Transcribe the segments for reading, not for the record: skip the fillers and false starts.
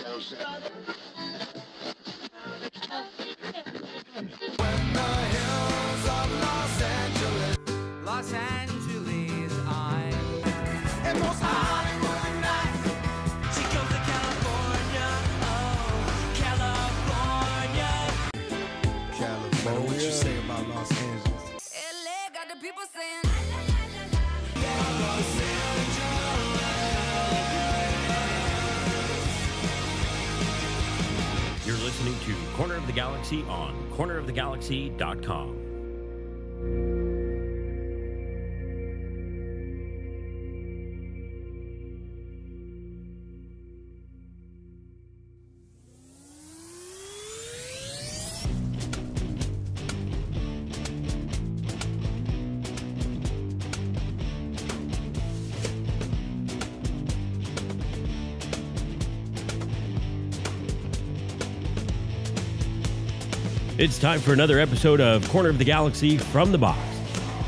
Los Angeles, I'm and most Hollywood nights. She goes to California, oh, California. What you say about Los Angeles? LA got the people saying. You're listening to Corner of the Galaxy on cornerofthegalaxy.com. It's time for another episode of Corner of the Galaxy from the Box,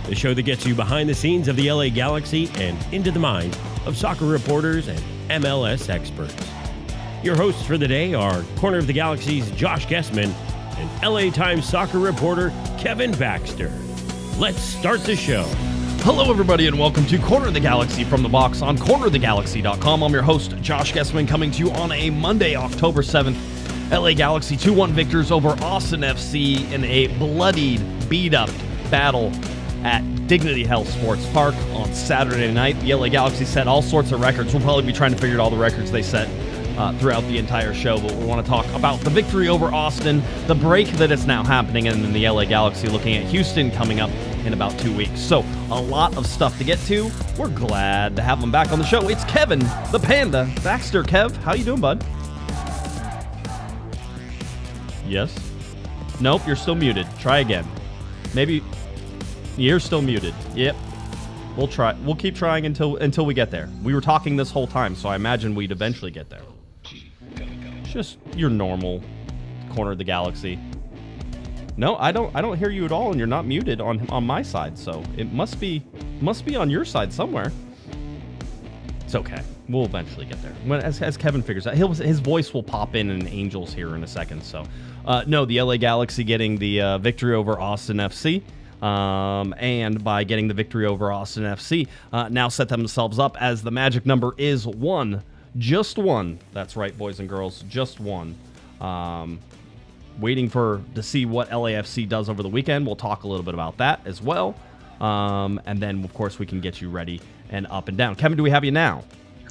the show that gets you behind the scenes of the LA Galaxy and into the minds of soccer reporters and MLS experts. Your hosts for the day are Corner of the Galaxy's Josh Guesman and LA Times soccer reporter Kevin Baxter. Let's start the show. Hello, everybody, and welcome to Corner of the Galaxy from the Box on cornerofthegalaxy.com. I'm your host, Josh Guesman, coming to you on a Monday, October 7th. LA Galaxy 2-1 victors over Austin FC in a bloodied, beat-up battle at Dignity Health Sports Park on Saturday night. The LA Galaxy set all sorts of records. We'll probably be trying to figure out all the records they set throughout the entire show, but we want to talk about the victory over Austin, the break that is now happening, and then the LA Galaxy looking at Houston coming up in about 2 weeks. So, a lot of stuff to get to. We're glad to have them back on the show. It's Kevin, the Panda, Baxter. Kev, how you doing, bud? Yes? Nope, you're still muted. Try again. Maybe you're still muted. Yep. We'll try. We'll keep trying until we get there. We were talking this whole time, so I imagine we'd eventually get there. Just your normal Corner of the Galaxy. No, I don't hear you at all, and you're not muted on my side, so it must be on your side somewhere. It's okay. We'll eventually get there. As Kevin figures out, his voice will pop in Angels here in a second. So, no, the LA Galaxy getting the victory over Austin FC. And by getting the victory over Austin FC, now set themselves up as the magic number is 1. Just 1. That's right, boys and girls. Just 1. Waiting to see what LAFC does over the weekend. We'll talk a little bit about that as well. And then, of course, we can get you ready and up and down. Kevin, do we have you now?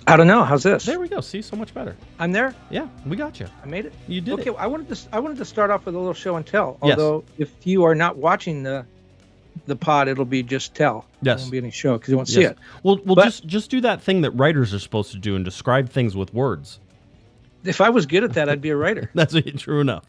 I don't know. How's this? There we go. See, so much better. I'm there. Yeah, we got you. I made it. You did. Okay, it. I wanted to start off with a little show and tell. Although, if you are not watching the pod, it'll be just tell. Yes. There won't be any show because you won't see it. Well, just do that thing that writers are supposed to do and describe things with words. If I was good at that, I'd be a writer. That's true enough.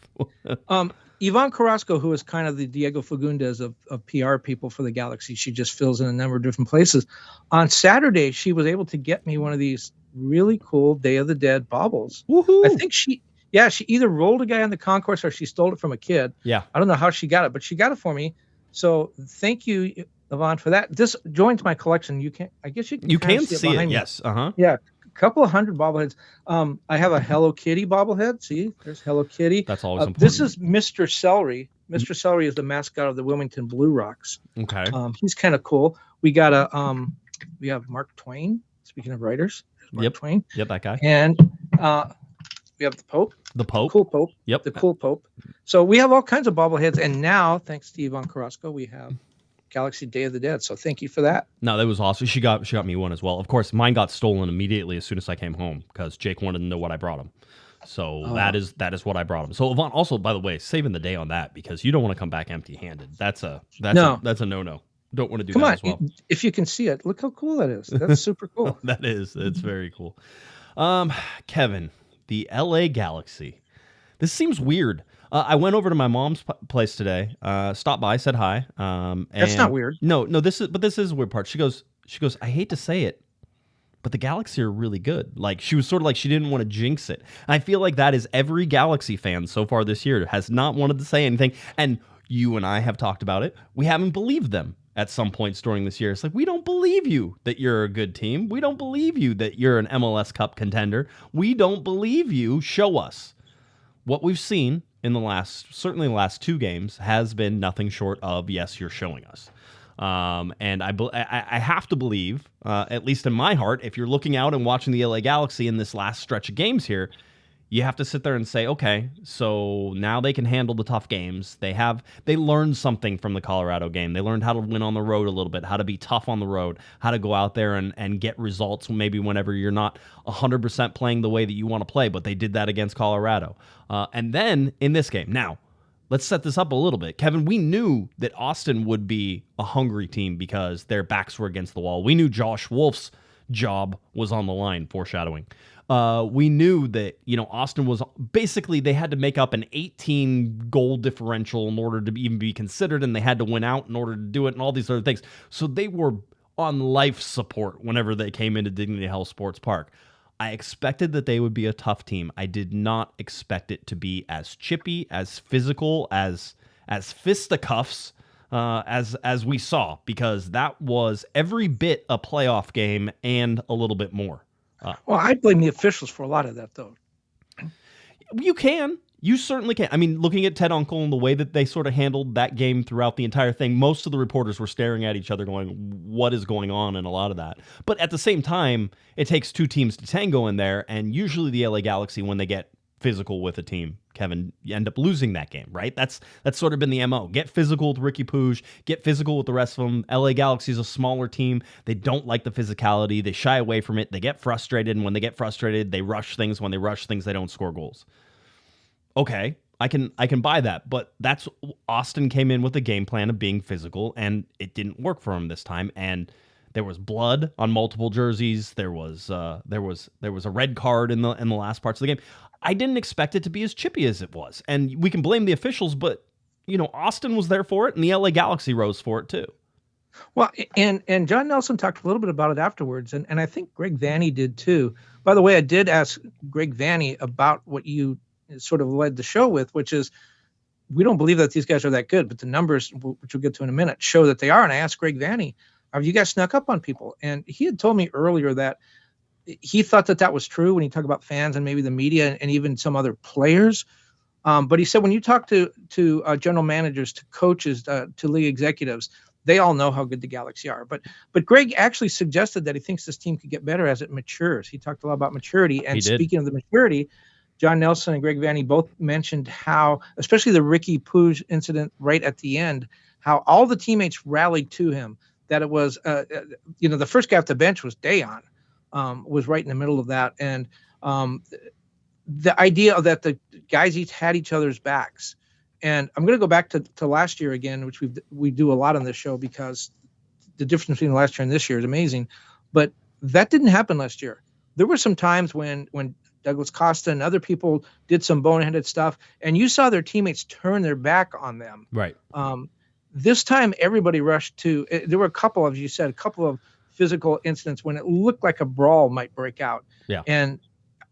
Yvonne Carrasco, who is kind of the Diego Fagundes of PR people for the Galaxy, she just fills in a number of different places. On Saturday, she was able to get me one of these really cool Day of the Dead baubles. Woohoo! I think she either rolled a guy on the concourse or she stole it from a kid. Yeah. I don't know how she got it, but she got it for me. So thank you, Yvonne, for that. This joins my collection. You can see it. Yes. Uh-huh. Yeah. Couple of hundred bobbleheads. I have a Hello Kitty bobblehead. See, there's Hello Kitty. That's always important. This is Mr. Celery. Mr. Celery is the mascot of the Wilmington Blue Rocks. Okay. He's kind of cool. We got we have Mark Twain. Speaking of writers, there's Mark Twain. Yep, that guy. And we have the Pope. The Pope. The cool Pope. Yep. The cool Pope. So we have all kinds of bobbleheads, and now, thanks to Yvonne Carrasco, we have Galaxy Day of the Dead. So thank you for that. No, that was awesome. She got me one as well. Of course, mine got stolen immediately as soon as I came home because Jake wanted to know what I brought him. So that is what I brought him. So Yvonne, also, by the way, saving the day on that because you don't want to come back empty-handed. That's a no-no. Don't want to do that as well. If you can see it, look how cool that is. That's super cool. That is. It's very cool. Kevin, the LA Galaxy. This seems weird. I went over to my mom's place today. Stopped by, said hi. That's not weird. No. This is the weird part. She goes. I hate to say it, but the Galaxy are really good. Like she was sort of like she didn't want to jinx it. And I feel like that is every Galaxy fan so far this year has not wanted to say anything. And you and I have talked about it. We haven't believed them. at some points during this year. It's like, we don't believe you that you're a good team. We don't believe you that you're an MLS Cup contender. We don't believe you. Show us. What we've seen in certainly the last 2 games has been nothing short of, yes, you're showing us. And I have to believe, at least in my heart, if you're looking out and watching the LA Galaxy in this last stretch of games here, you have to sit there and say, okay, so now they can handle the tough games. They learned something from the Colorado game. They learned how to win on the road a little bit, how to be tough on the road, how to go out there and get results maybe whenever you're not 100% playing the way that you want to play, but they did that against Colorado. And then in this game, now, let's set this up a little bit. Kevin, we knew that Austin would be a hungry team because their backs were against the wall. We knew Josh Wolf's job was on the line, foreshadowing. We knew that, Austin was basically, they had to make up an 18 goal differential in order to even be considered, and they had to win out in order to do it and all these other things. So they were on life support whenever they came into Dignity Health Sports Park. I expected that they would be a tough team. I did not expect it to be as chippy, as physical, as fisticuffs as we saw, because that was every bit a playoff game and a little bit more. Well, I blame the officials for a lot of that, though. You can. You certainly can. I mean, looking at Ted Uncle and the way that they sort of handled that game throughout the entire thing, most of the reporters were staring at each other going, what is going on, and a lot of that. But at the same time, it takes 2 teams to tango in there, and usually the LA Galaxy, when they get physical with a team, Kevin, you end up losing that game, right? That's sort of been the MO. Get physical with Ricky Pooch, get physical with the rest of them. LA Galaxy is a smaller team. They don't like the physicality. They shy away from it. They get frustrated, and when they get frustrated, they rush things. When they rush things, they don't score goals. Okay, I can buy that, but that's Austin came in with a game plan of being physical, and it didn't work for him this time. And there was blood on multiple jerseys. There was a red card in the last parts of the game. I didn't expect it to be as chippy as it was, and we can blame the officials, but Austin was there for it, and the LA Galaxy rose for it too. Well, and John Nelson talked a little bit about it afterwards, and I think Greg Vanney did too. By the way, I did ask Greg Vanney about what you sort of led the show with, which is, we don't believe that these guys are that good, but the numbers, which we'll get to in a minute, show that they are. And I asked Greg Vanney, have you guys snuck up on people? And he had told me earlier that he thought that was true when he talked about fans and maybe the media and even some other players. But he said, when you talk to general managers, to coaches, to league executives, they all know how good the Galaxy are. But Greg actually suggested that he thinks this team could get better as it matures. He talked a lot about maturity. And speaking of the maturity, John Nelson and Greg Vanney both mentioned how, especially the Ricky Pooch incident right at the end, how all the teammates rallied to him. That it was, the first guy off the bench was Dayon, was right in the middle of that. And the idea that the guys each had each other's backs. And I'm going to go back to last year again, which we do a lot on this show, because the difference between last year and this year is amazing. But that didn't happen last year. There were some times when Douglas Costa and other people did some boneheaded stuff, and you saw their teammates turn their back on them. Right. This time, everybody rushed to. There were a couple of physical incidents when it looked like a brawl might break out. Yeah. And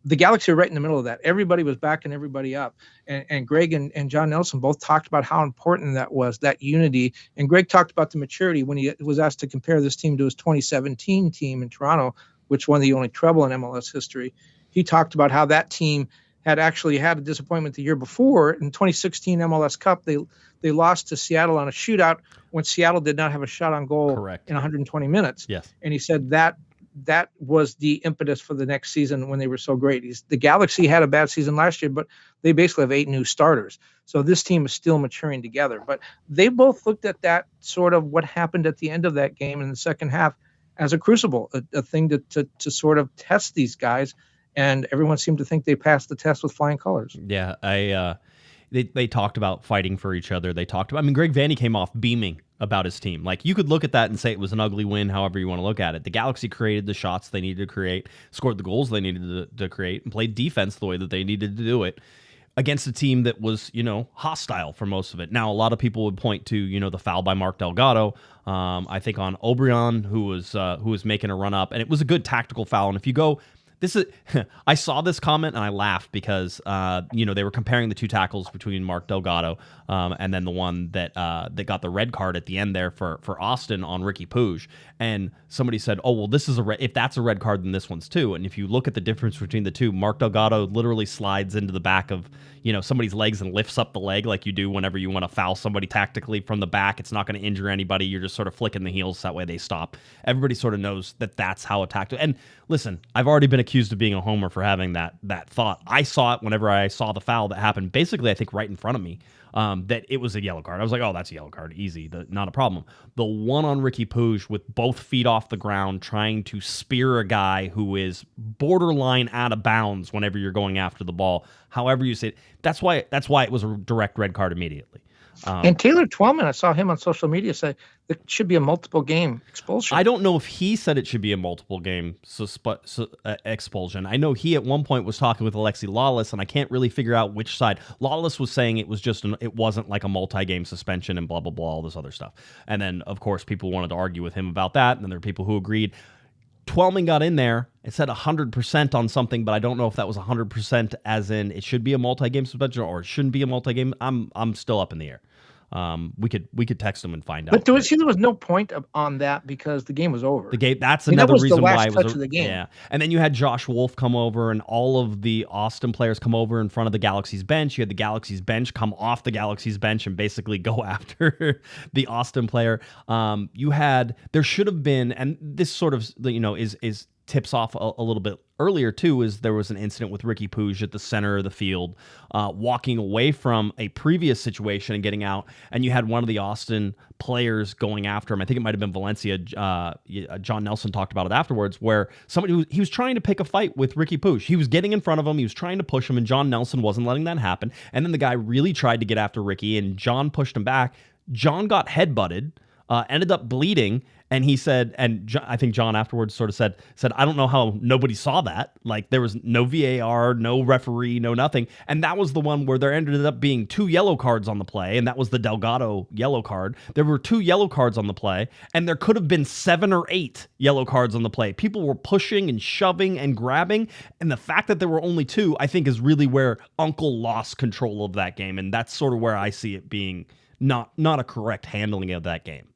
the Galaxy were right in the middle of that. Everybody was backing everybody up. And Greg and John Nelson both talked about how important that was, that unity. And Greg talked about the maturity when he was asked to compare this team to his 2017 team in Toronto, which won the only treble in MLS history. He talked about how that team had actually had a disappointment the year before. In 2016 MLS Cup, they lost to Seattle on a shootout when Seattle did not have a shot on goal. Correct. In 120 minutes. Yes. And he said that was the impetus for the next season when they were so great. The Galaxy had a bad season last year, but they basically have 8 new starters. So this team is still maturing together. But they both looked at that sort of what happened at the end of that game in the second half as a crucible, a thing to sort of test these guys. And everyone seemed to think they passed the test with flying colors. Yeah, they talked about fighting for each other. They talked about, Greg Vanney came off beaming about his team. Like, you could look at that and say it was an ugly win, however you want to look at it. The Galaxy created the shots they needed to create, scored the goals they needed to create, and played defense the way that they needed to do it against a team that was, hostile for most of it. Now, a lot of people would point to, the foul by Mark Delgado, I think on Obrian, who was making a run up, and it was a good tactical foul. And if you go, This is I saw this comment and I laughed because they were comparing the two tackles between Mark Delgado and then the one that got the red card at the end there for Austin on Ricky Pooch. And somebody said, "Oh, well, this is if that's a red card, then this one's too." And if you look at the difference between the two, Mark Delgado literally slides into the back of somebody's legs and lifts up the leg like you do whenever you want to foul somebody tactically from the back. It's not going to injure anybody. You're just sort of flicking the heels that way they stop. Everybody sort of knows that that's how a tactical. And listen, I've already been accused of being a homer for having that thought. I saw it whenever I saw the foul that happened. Basically, I think right in front of me. That it was a yellow card. I was like, oh, that's a yellow card. Easy. Not a problem. The one on Ricky Pooch with both feet off the ground trying to spear a guy who is borderline out of bounds whenever you're going after the ball. However you say it. That's why it was a direct red card immediately. And Taylor Twellman, I saw him on social media say it should be a multiple game expulsion. I don't know if he said it should be a multiple game expulsion. I know he at one point was talking with Alexi Lawless, and I can't really figure out which side. Lawless was saying it was it wasn't like a multi-game suspension and blah, blah, blah, all this other stuff. And then, of course, people wanted to argue with him about that, and then there were people who agreed. Twellman got in there. It said 100% on something, but I don't know if that was 100% as in it should be a multi-game suspension or it shouldn't be a multi-game. I'm still up in the air. We could text him and find out. But there was no point on that because the game was over. The game. That's another reason why it was of the game. Yeah. And then you had Josh Wolf come over, and all of the Austin players come over in front of the Galaxy's bench. You had the Galaxy's bench come off the Galaxy's bench and basically go after the Austin player. There should have been, and this sort of is tips off a little bit earlier too, is there was an incident with Ricky Pooch at the center of the field, walking away from a previous situation and getting out, and you had one of the Austin players going after him. I think it might have been Valencia. John Nelson talked about it afterwards, where he was trying to pick a fight with Ricky Pooch. He was getting in front of him, he was trying to push him, and John Nelson wasn't letting that happen. And then the guy really tried to get after Ricky, and John pushed him back. John got headbutted, ended up bleeding. And he said, I think John afterwards sort of said, I don't know how nobody saw that. Like, there was no VAR, no referee, no nothing. And that was the one where there ended up being 2 yellow cards on the play, and that was the Delgado yellow card. There were 2 yellow cards on the play, and there could have been 7 or 8 yellow cards on the play. People were pushing and shoving and grabbing, and the fact that there were only 2, I think, is really where Uncle lost control of that game, and that's sort of where I see it being not a correct handling of that game.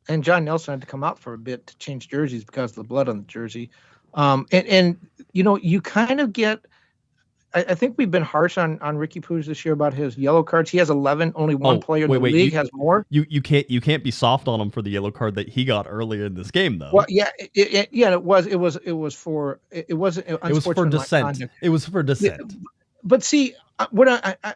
And John Nelson had to come out for a bit to change jerseys because of the blood on the jersey. You kind of get, I think we've been harsh on Ricky Pooch this year about his yellow cards. He has 11. Only one player in the league has more. You can't be soft on him for the yellow card that he got earlier in this game, though. Well, yeah, it was for dissent. conduct. It was for dissent. Yeah, but see, what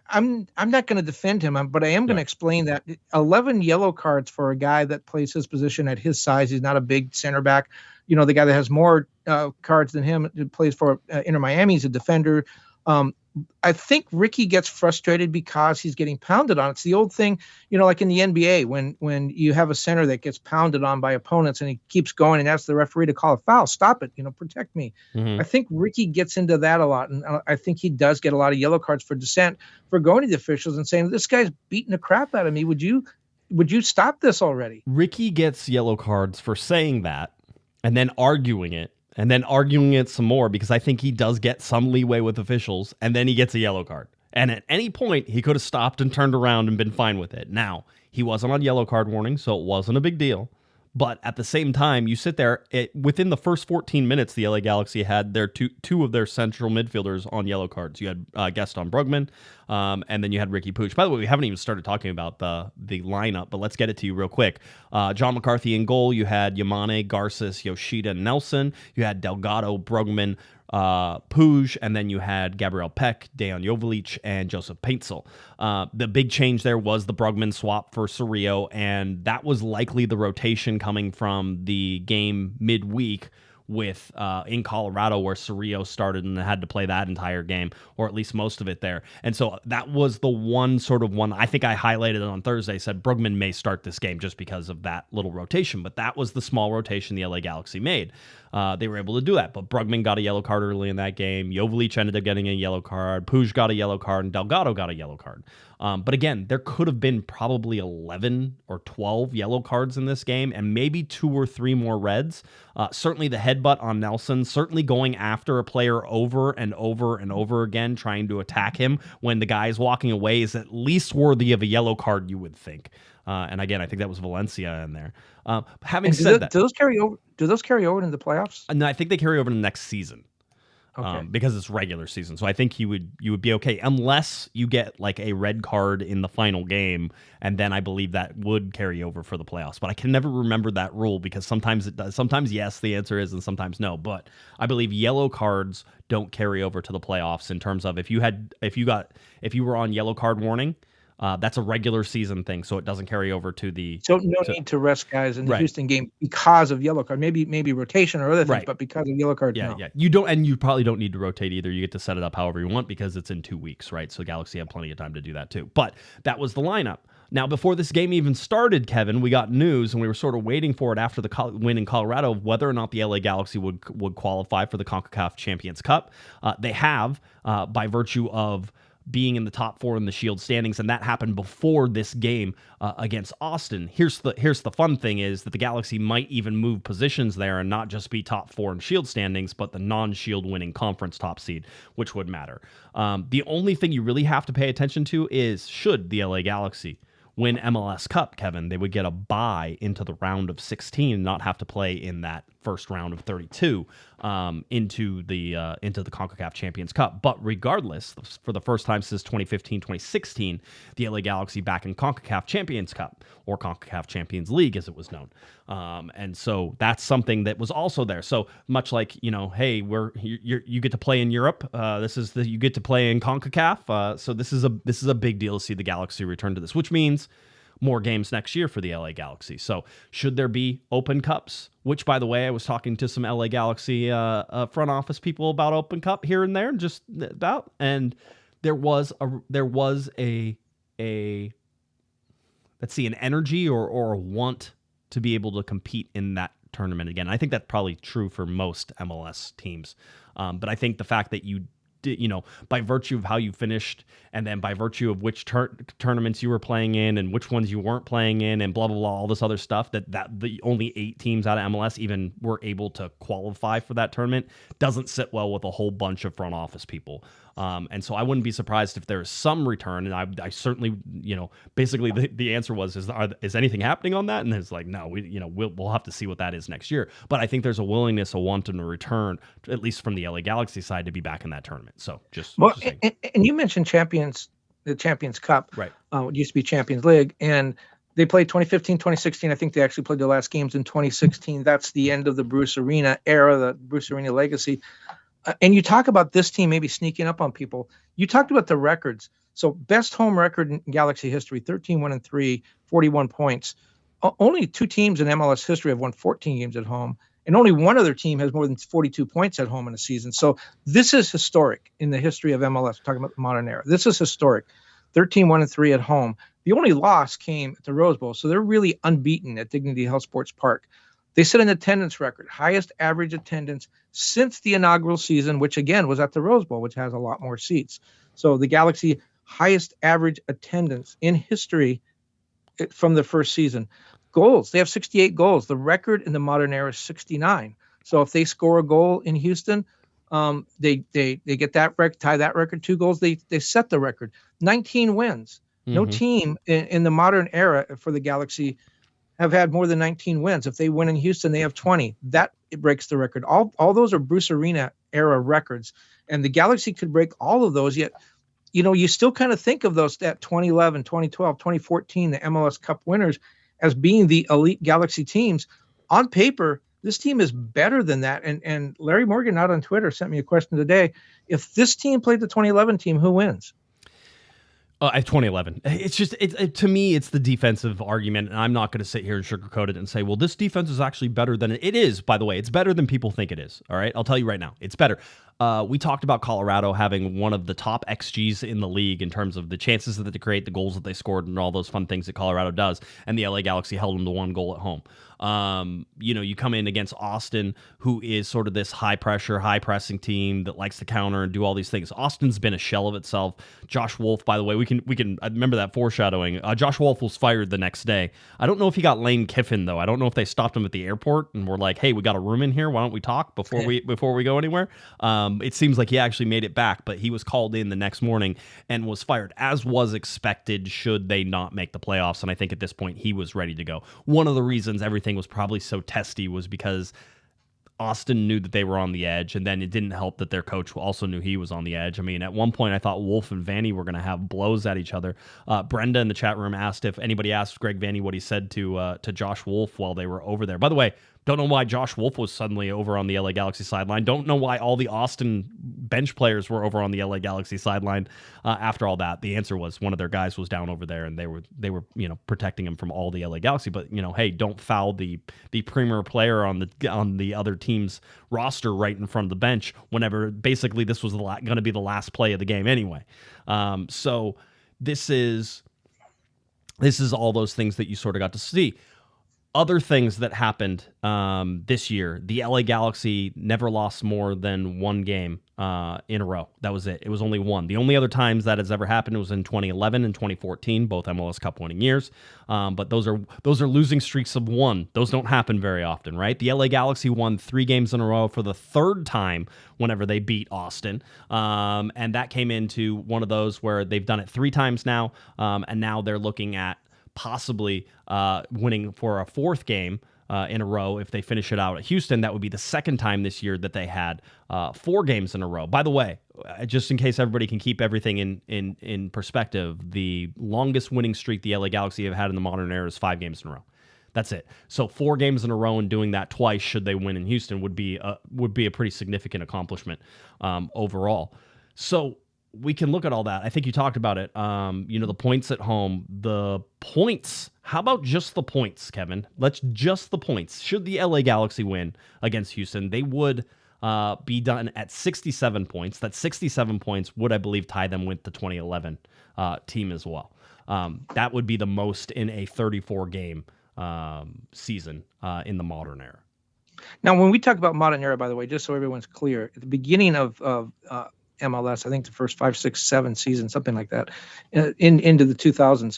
I'm not going to defend him, but I am going to explain that 11 yellow cards for a guy that plays his position at his size. He's not a big center back. The guy that has more cards than him plays for Inter Miami. He's a defender. I think Ricky gets frustrated because he's getting pounded on. It's the old thing, like in the NBA when you have a center that gets pounded on by opponents and he keeps going and asks the referee to call a foul. Stop it, protect me. Mm-hmm. I think Ricky gets into that a lot, and I think he does get a lot of yellow cards for dissent, for going to the officials and saying, this guy's beating the crap out of me. Would you stop this already? Ricky gets yellow cards for saying that and then arguing it. And then arguing it some more, because I think he does get some leeway with officials, and then he gets a yellow card. And at any point, he could have stopped and turned around and been fine with it. Now, he wasn't on yellow card warning, so it wasn't a big deal. But at the same time, you sit there, within the first 14 minutes, the LA Galaxy had their two of their central midfielders on yellow cards. You had Gaston Brugman, and then you had Ricky Pooch. By the way, we haven't even started talking about the lineup, but let's get it to you real quick. John McCarthy in goal. You had Yamane, Garces, Yoshida, Nelson. You had Delgado, Brugman, Pooch, and then you had Gabriel Peck, Dejan Joveljic, and Joseph Paintsill. The big change there was the Brugman swap for Cerrillo, and that was likely the rotation coming from the game midweek with in Colorado, where Cerrillo started and had to play that entire game, or at least most of it there. And so that was the one I think I highlighted it on Thursday, said Brugman may start this game just because of that little rotation, but that was the small rotation the LA Galaxy made. they were able to do that. But Brugman got a yellow card early in that game. Joveljic ended up getting a yellow card. Pooch got a yellow card, and Delgado got a yellow card. But again, there could have been probably 11 or 12 yellow cards in this game, and maybe 2 or 3 more reds. Certainly the headbutt on Nelson, certainly going after a player over and over and over again, trying to attack him when the guy is walking away is at least worthy of a yellow card, you would think. And again, I think that was Valencia in there. Having said that, do those carry over? Do those carry over into the playoffs? No, I think they carry over to the next season. Okay. Because it's regular season. So I think you would be okay unless you get like a red card in the final game, and then I believe that would carry over for the playoffs. But I can never remember that rule because sometimes it does. Sometimes yes, the answer is, and sometimes no. But I believe yellow cards don't carry over to the playoffs in terms of if you were on yellow card warning. That's a regular season thing, so it doesn't carry over to the. So need to rest guys in the Houston game because of yellow card. Maybe rotation or other things, but because of yellow card. Yeah. You don't, and you probably don't need to rotate either. You get to set it up however you want because it's in 2 weeks, right? So Galaxy have plenty of time to do that too. But that was the lineup. Now, before this game even started, Kevin, we got news, and we were sort of waiting for it after the win in Colorado of whether or not the LA Galaxy would qualify for the CONCACAF Champions Cup. They have, by virtue of being in the top 4 in the Shield standings, and that happened before this game against Austin. Here's the fun thing is that the Galaxy might even move positions there and not just be top 4 in Shield standings, but the non-Shield winning conference top seed, which would matter. The only thing you really have to pay attention to is should the LA Galaxy win MLS Cup, Kevin, they would get a bye into the round of 16 and not have to play in that first round of 32 into the CONCACAF Champions Cup. But regardless, for the first time since 2015-2016, the LA Galaxy back in CONCACAF Champions Cup, or CONCACAF Champions League as it was known. And so that's something that was also there. So much like, hey, you get to play in Europe. You get to play in CONCACAF. So this is a big deal to see the Galaxy return to this, which means more games next year for the LA Galaxy. So should there be open cups, which, by the way, I was talking to some LA Galaxy front office people about open cup here and there, just about, and there was a let's see, an energy or a want to be able to compete in that tournament again. I think that's probably true for most MLS teams. But I think the fact that you did, by virtue of how you finished, and then by virtue of which tournaments you were playing in and which ones you weren't playing in, and blah blah blah, all this other stuff, that the only 8 teams out of MLS even were able to qualify for that tournament doesn't sit well with a whole bunch of front office people. And so I wouldn't be surprised if there's some return. And I certainly, basically the answer was, is anything happening on that? And it's like, no, we'll have to see what that is next year. But I think there's a willingness, a want, and a return, at least from the LA Galaxy side, to be back in that tournament. So and you mentioned the Champions Cup, right? It used to be Champions League, and they played 2015, 2016. I think they actually played their last games in 2016. That's the end of the Bruce Arena era, the Bruce Arena legacy. And you talk about this team maybe sneaking up on people. You talked about the records. So best home record in Galaxy history, 13-1-3, 41 points. Only 2 teams in MLS history have won 14 games at home, and only one other team has more than 42 points at home in a season. So this is historic in the history of MLS. We're talking about the modern era. This is historic. 13-1-3 at home. The only loss came at the Rose Bowl, so they're really unbeaten at Dignity Health Sports Park. They set an attendance record, highest average attendance since the inaugural season, which again was at the Rose Bowl, which has a lot more seats. So the Galaxy highest average attendance in history from the first season. Goals, they have 68 goals. The record in the modern era is 69. So if they score a goal in Houston, they get that tie that record, 2 goals. They set the record. 19 wins. Mm-hmm. No team in the modern era for the Galaxy have had more than 19 wins. If they win in Houston, they have 20. It breaks the record. All those are Bruce Arena era records, and the Galaxy could break all of those. Yet, you still kind of think of those that 2011, 2012, 2014, the MLS Cup winners as being the elite Galaxy teams. On paper, this team is better than that. And Larry Morgan out on Twitter sent me a question today. If this team played the 2011 team, who wins? 2011. It's just to me, it's the defensive argument, and I'm not going to sit here and sugarcoat it and say, well, this defense is actually better than it is. By the way, it's better than people think it is. All right, I'll tell you right now, it's better. we talked about Colorado having one of the top XGs in the league in terms of the chances that they create, the goals that they scored, and all those fun things that Colorado does. And the LA Galaxy held them to 1 goal at home. You come in against Austin, who is sort of this high pressure, high pressing team that likes to counter and do all these things. Austin's been a shell of itself. Josh Wolf, by the way, we can I remember that foreshadowing. Josh Wolf was fired the next day. I don't know if he got Lane Kiffin though. I don't know if they stopped him at the airport and were like, "Hey, we got a room in here. Why don't we talk before we go anywhere?" It seems like he actually made it back, but he was called in the next morning and was fired, as was expected should they not make the playoffs. And I think at this point he was ready to go. One of the reasons everything was probably so testy was because Austin knew that they were on the edge, and then it didn't help that their coach also knew he was on the edge. I mean, at one point I thought Wolf and Vanney were going to have blows at each other. Brenda in the chat room asked if anybody asked Greg Vanney what he said to Josh Wolf while they were over there. By the way, don't know why Josh Wolf was suddenly over on the LA Galaxy sideline. Don't know why all the Austin bench players were over on the LA Galaxy sideline after all that. The answer was one of their guys was down over there, and they were protecting him from all the LA Galaxy. But hey, don't foul the premier player on the other team's roster right in front of the bench whenever basically this was going to be the last play of the game anyway. So this is all those things that you sort of got to see. Other things that happened this year, the LA Galaxy never lost more than 1 game in a row. That was it. It was only 1. The only other times that has ever happened was in 2011 and 2014, both MLS Cup winning years. But those are losing streaks of 1. Those don't happen very often, right? The LA Galaxy won 3 games in a row for the 3rd time whenever they beat Austin. And that came into one of those where they've done it 3 times now, and now they're looking at possibly winning for a 4th game in a row. If they finish it out at Houston, that would be the 2nd time this year that they had 4 games in a row. By the way, just in case everybody can keep everything in perspective, the longest winning streak the LA Galaxy have had in the modern era is 5 games in a row. That's it. So 4 games in a row and doing that twice, should they win in Houston, would be a pretty significant accomplishment overall. So we can look at all that. I think you talked about it. The points at home, the points. How about just the points, Kevin? Let's just the points. Should the LA Galaxy win against Houston, they would be done at 67 points. That 67 points would, I believe, tie them with the 2011 team as well. That would be the most in a 34-game season in the modern era. Now, when we talk about modern era, by the way, just so everyone's clear, at the beginning of MLS, I think the first 5, 6, 7 seasons, something like that, into the 2000s,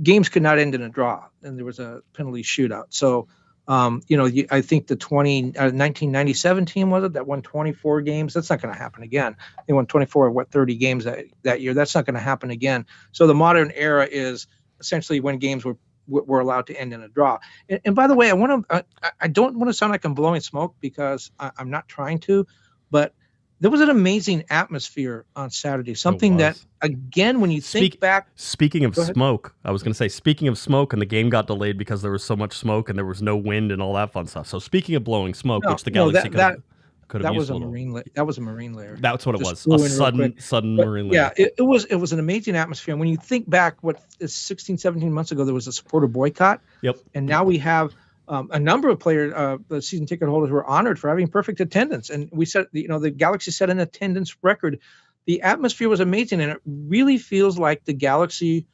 games could not end in a draw, and there was a penalty shootout. So, I think the 1997 team, was it, that won 24 games? That's not going to happen again. They won 24, 30 games that year. That's not going to happen again. So the modern era is essentially when games were allowed to end in a draw. And by the way, I don't want to sound like I'm blowing smoke, because I'm not trying to, but there was an amazing atmosphere on Saturday. Something that, again, when you think back... Speaking of smoke, I was going to say, speaking of smoke, and the game got delayed because there was so much smoke and there was no wind and all that fun stuff. So speaking of blowing smoke, which the Galaxy could have used a little. That was a marine layer. That's what it was. A sudden marine layer. Yeah, it was an amazing atmosphere. And when you think back, 16, 17 months ago, there was a supporter boycott. Yep. And now we have... a number of players, the season ticket holders, were honored for having perfect attendance. And we said, the Galaxy set an attendance record. The atmosphere was amazing, and it really feels like the Galaxy,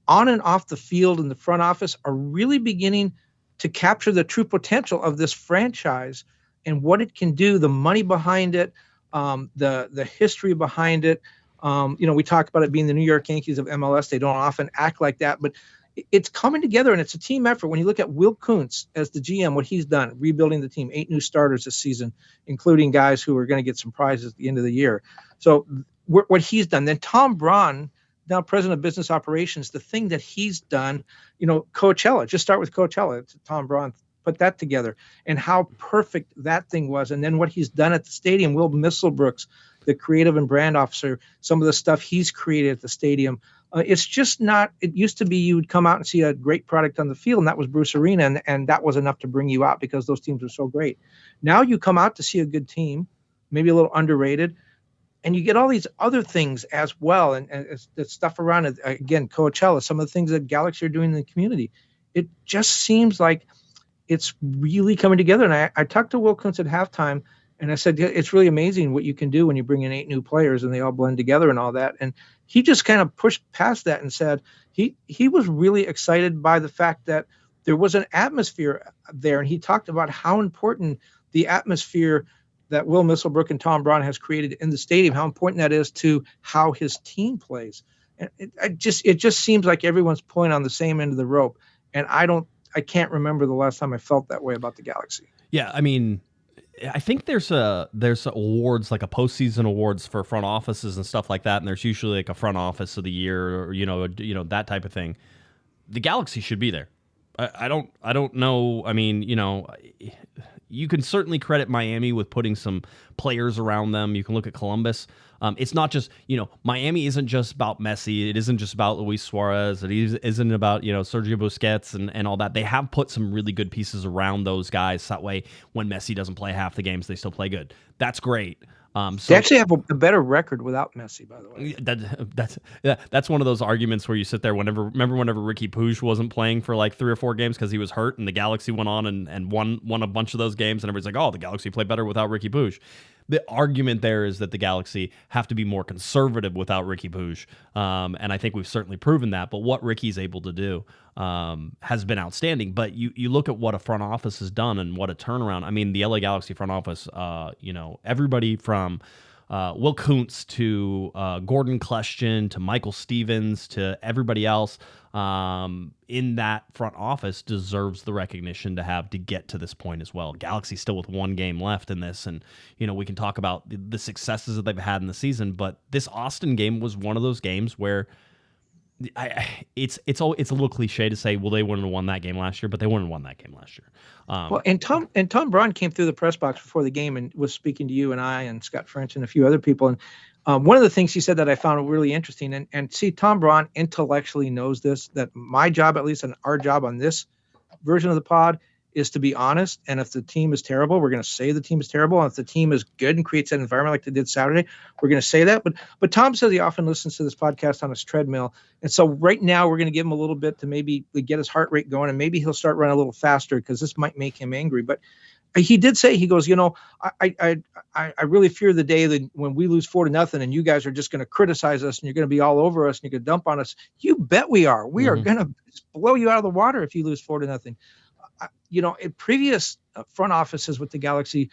on and off the field and the front office, are really beginning to capture the true potential of this franchise and what it can do, the money behind it, the history behind it. We talk about it being the New York Yankees of MLS. They don't often act like that, but it's coming together, and it's a team effort. When you look at Will Kuntz as the GM, what he's done, rebuilding the team, 8 new starters this season, including guys who are going to get some prizes at the end of the year. So what he's done. Then Tom Brun, now president of business operations, the thing that he's done, Coachella, just start with Coachella. It's Tom Brun put that together, and how perfect that thing was. And then what he's done at the stadium, Will Misselbrooks, the creative and brand officer, some of the stuff he's created at the stadium. It's just not, it used to be you would come out and see a great product on the field, and that was Bruce Arena, and that was enough to bring you out because those teams were so great. Now you come out to see a good team, maybe a little underrated, and you get all these other things as well, and the stuff around it. Again, Coachella, some of the things that Galaxy are doing in the community. It just seems like it's really coming together. And I talked to Will Kuntz at halftime, And I said, it's really amazing what you can do when you bring in 8 new players and they all blend together and all that. And he just kind of pushed past that and said he was really excited by the fact that there was an atmosphere there. And he talked about how important the atmosphere that Will Misselbrook and Tom Brun has created in the stadium, how important that is to how his team plays. And it just seems like everyone's pulling on the same end of the rope. And I can't remember the last time I felt that way about the Galaxy. Yeah, I mean, I think there's awards, like a postseason awards for front offices and stuff like that, and there's usually like a front office of the year, or that type of thing. The Galaxy should be there. I don't know. I mean, you can certainly credit Miami with putting some players around them. You can look at Columbus. It's not just, Miami isn't just about Messi. It isn't just about Luis Suarez. It isn't about, Sergio Busquets and all that. They have put some really good pieces around those guys. That way, when Messi doesn't play half the games, they still play good. That's great. They actually have a better record without Messi, by the way. That's one of those arguments where you sit there whenever Ricky Pooch wasn't playing for like 3 or 4 games because he was hurt, and the Galaxy went on and won a bunch of those games, and everybody's like, oh, the Galaxy played better without Ricky Pooch. The argument there is that the Galaxy have to be more conservative without Ricky Pooch, and I think we've certainly proven that. But what Ricky's able to do has been outstanding. But you look at what a front office has done and what a turnaround. I mean, the LA Galaxy front office, everybody from Will Kuntz to Gordon Kleshton to Michael Stevens to everybody else in that front office deserves the recognition to get to this point as well. Galaxy still with 1 game left in this, and we can talk about the successes that they've had in the season, but this Austin game was one of those games where it's a little cliche to say, well, they wouldn't have won that game last year, but they wouldn't have won that game last year. And Tom Brun came through the press box before the game and was speaking to you and I and Scott French and a few other people. And one of the things he said that I found really interesting, and see, Tom Brun intellectually knows this, that my job, at least, and our job on this version of the pod, is to be honest. And if the team is terrible, we're going to say the team is terrible. And if the team is good and creates that environment like they did Saturday, we're going to say that. But Tom says he often listens to this podcast on his treadmill. And so right now we're going to give him a little bit to maybe get his heart rate going, and maybe he'll start running a little faster because this might make him angry. But he did say, he goes, I really fear the day that when we lose 4-0 and you guys are just going to criticize us and you're going to be all over us and you're going to dump on us. You bet we are. We are going to blow you out of the water if you lose 4-0. In previous front offices with the Galaxy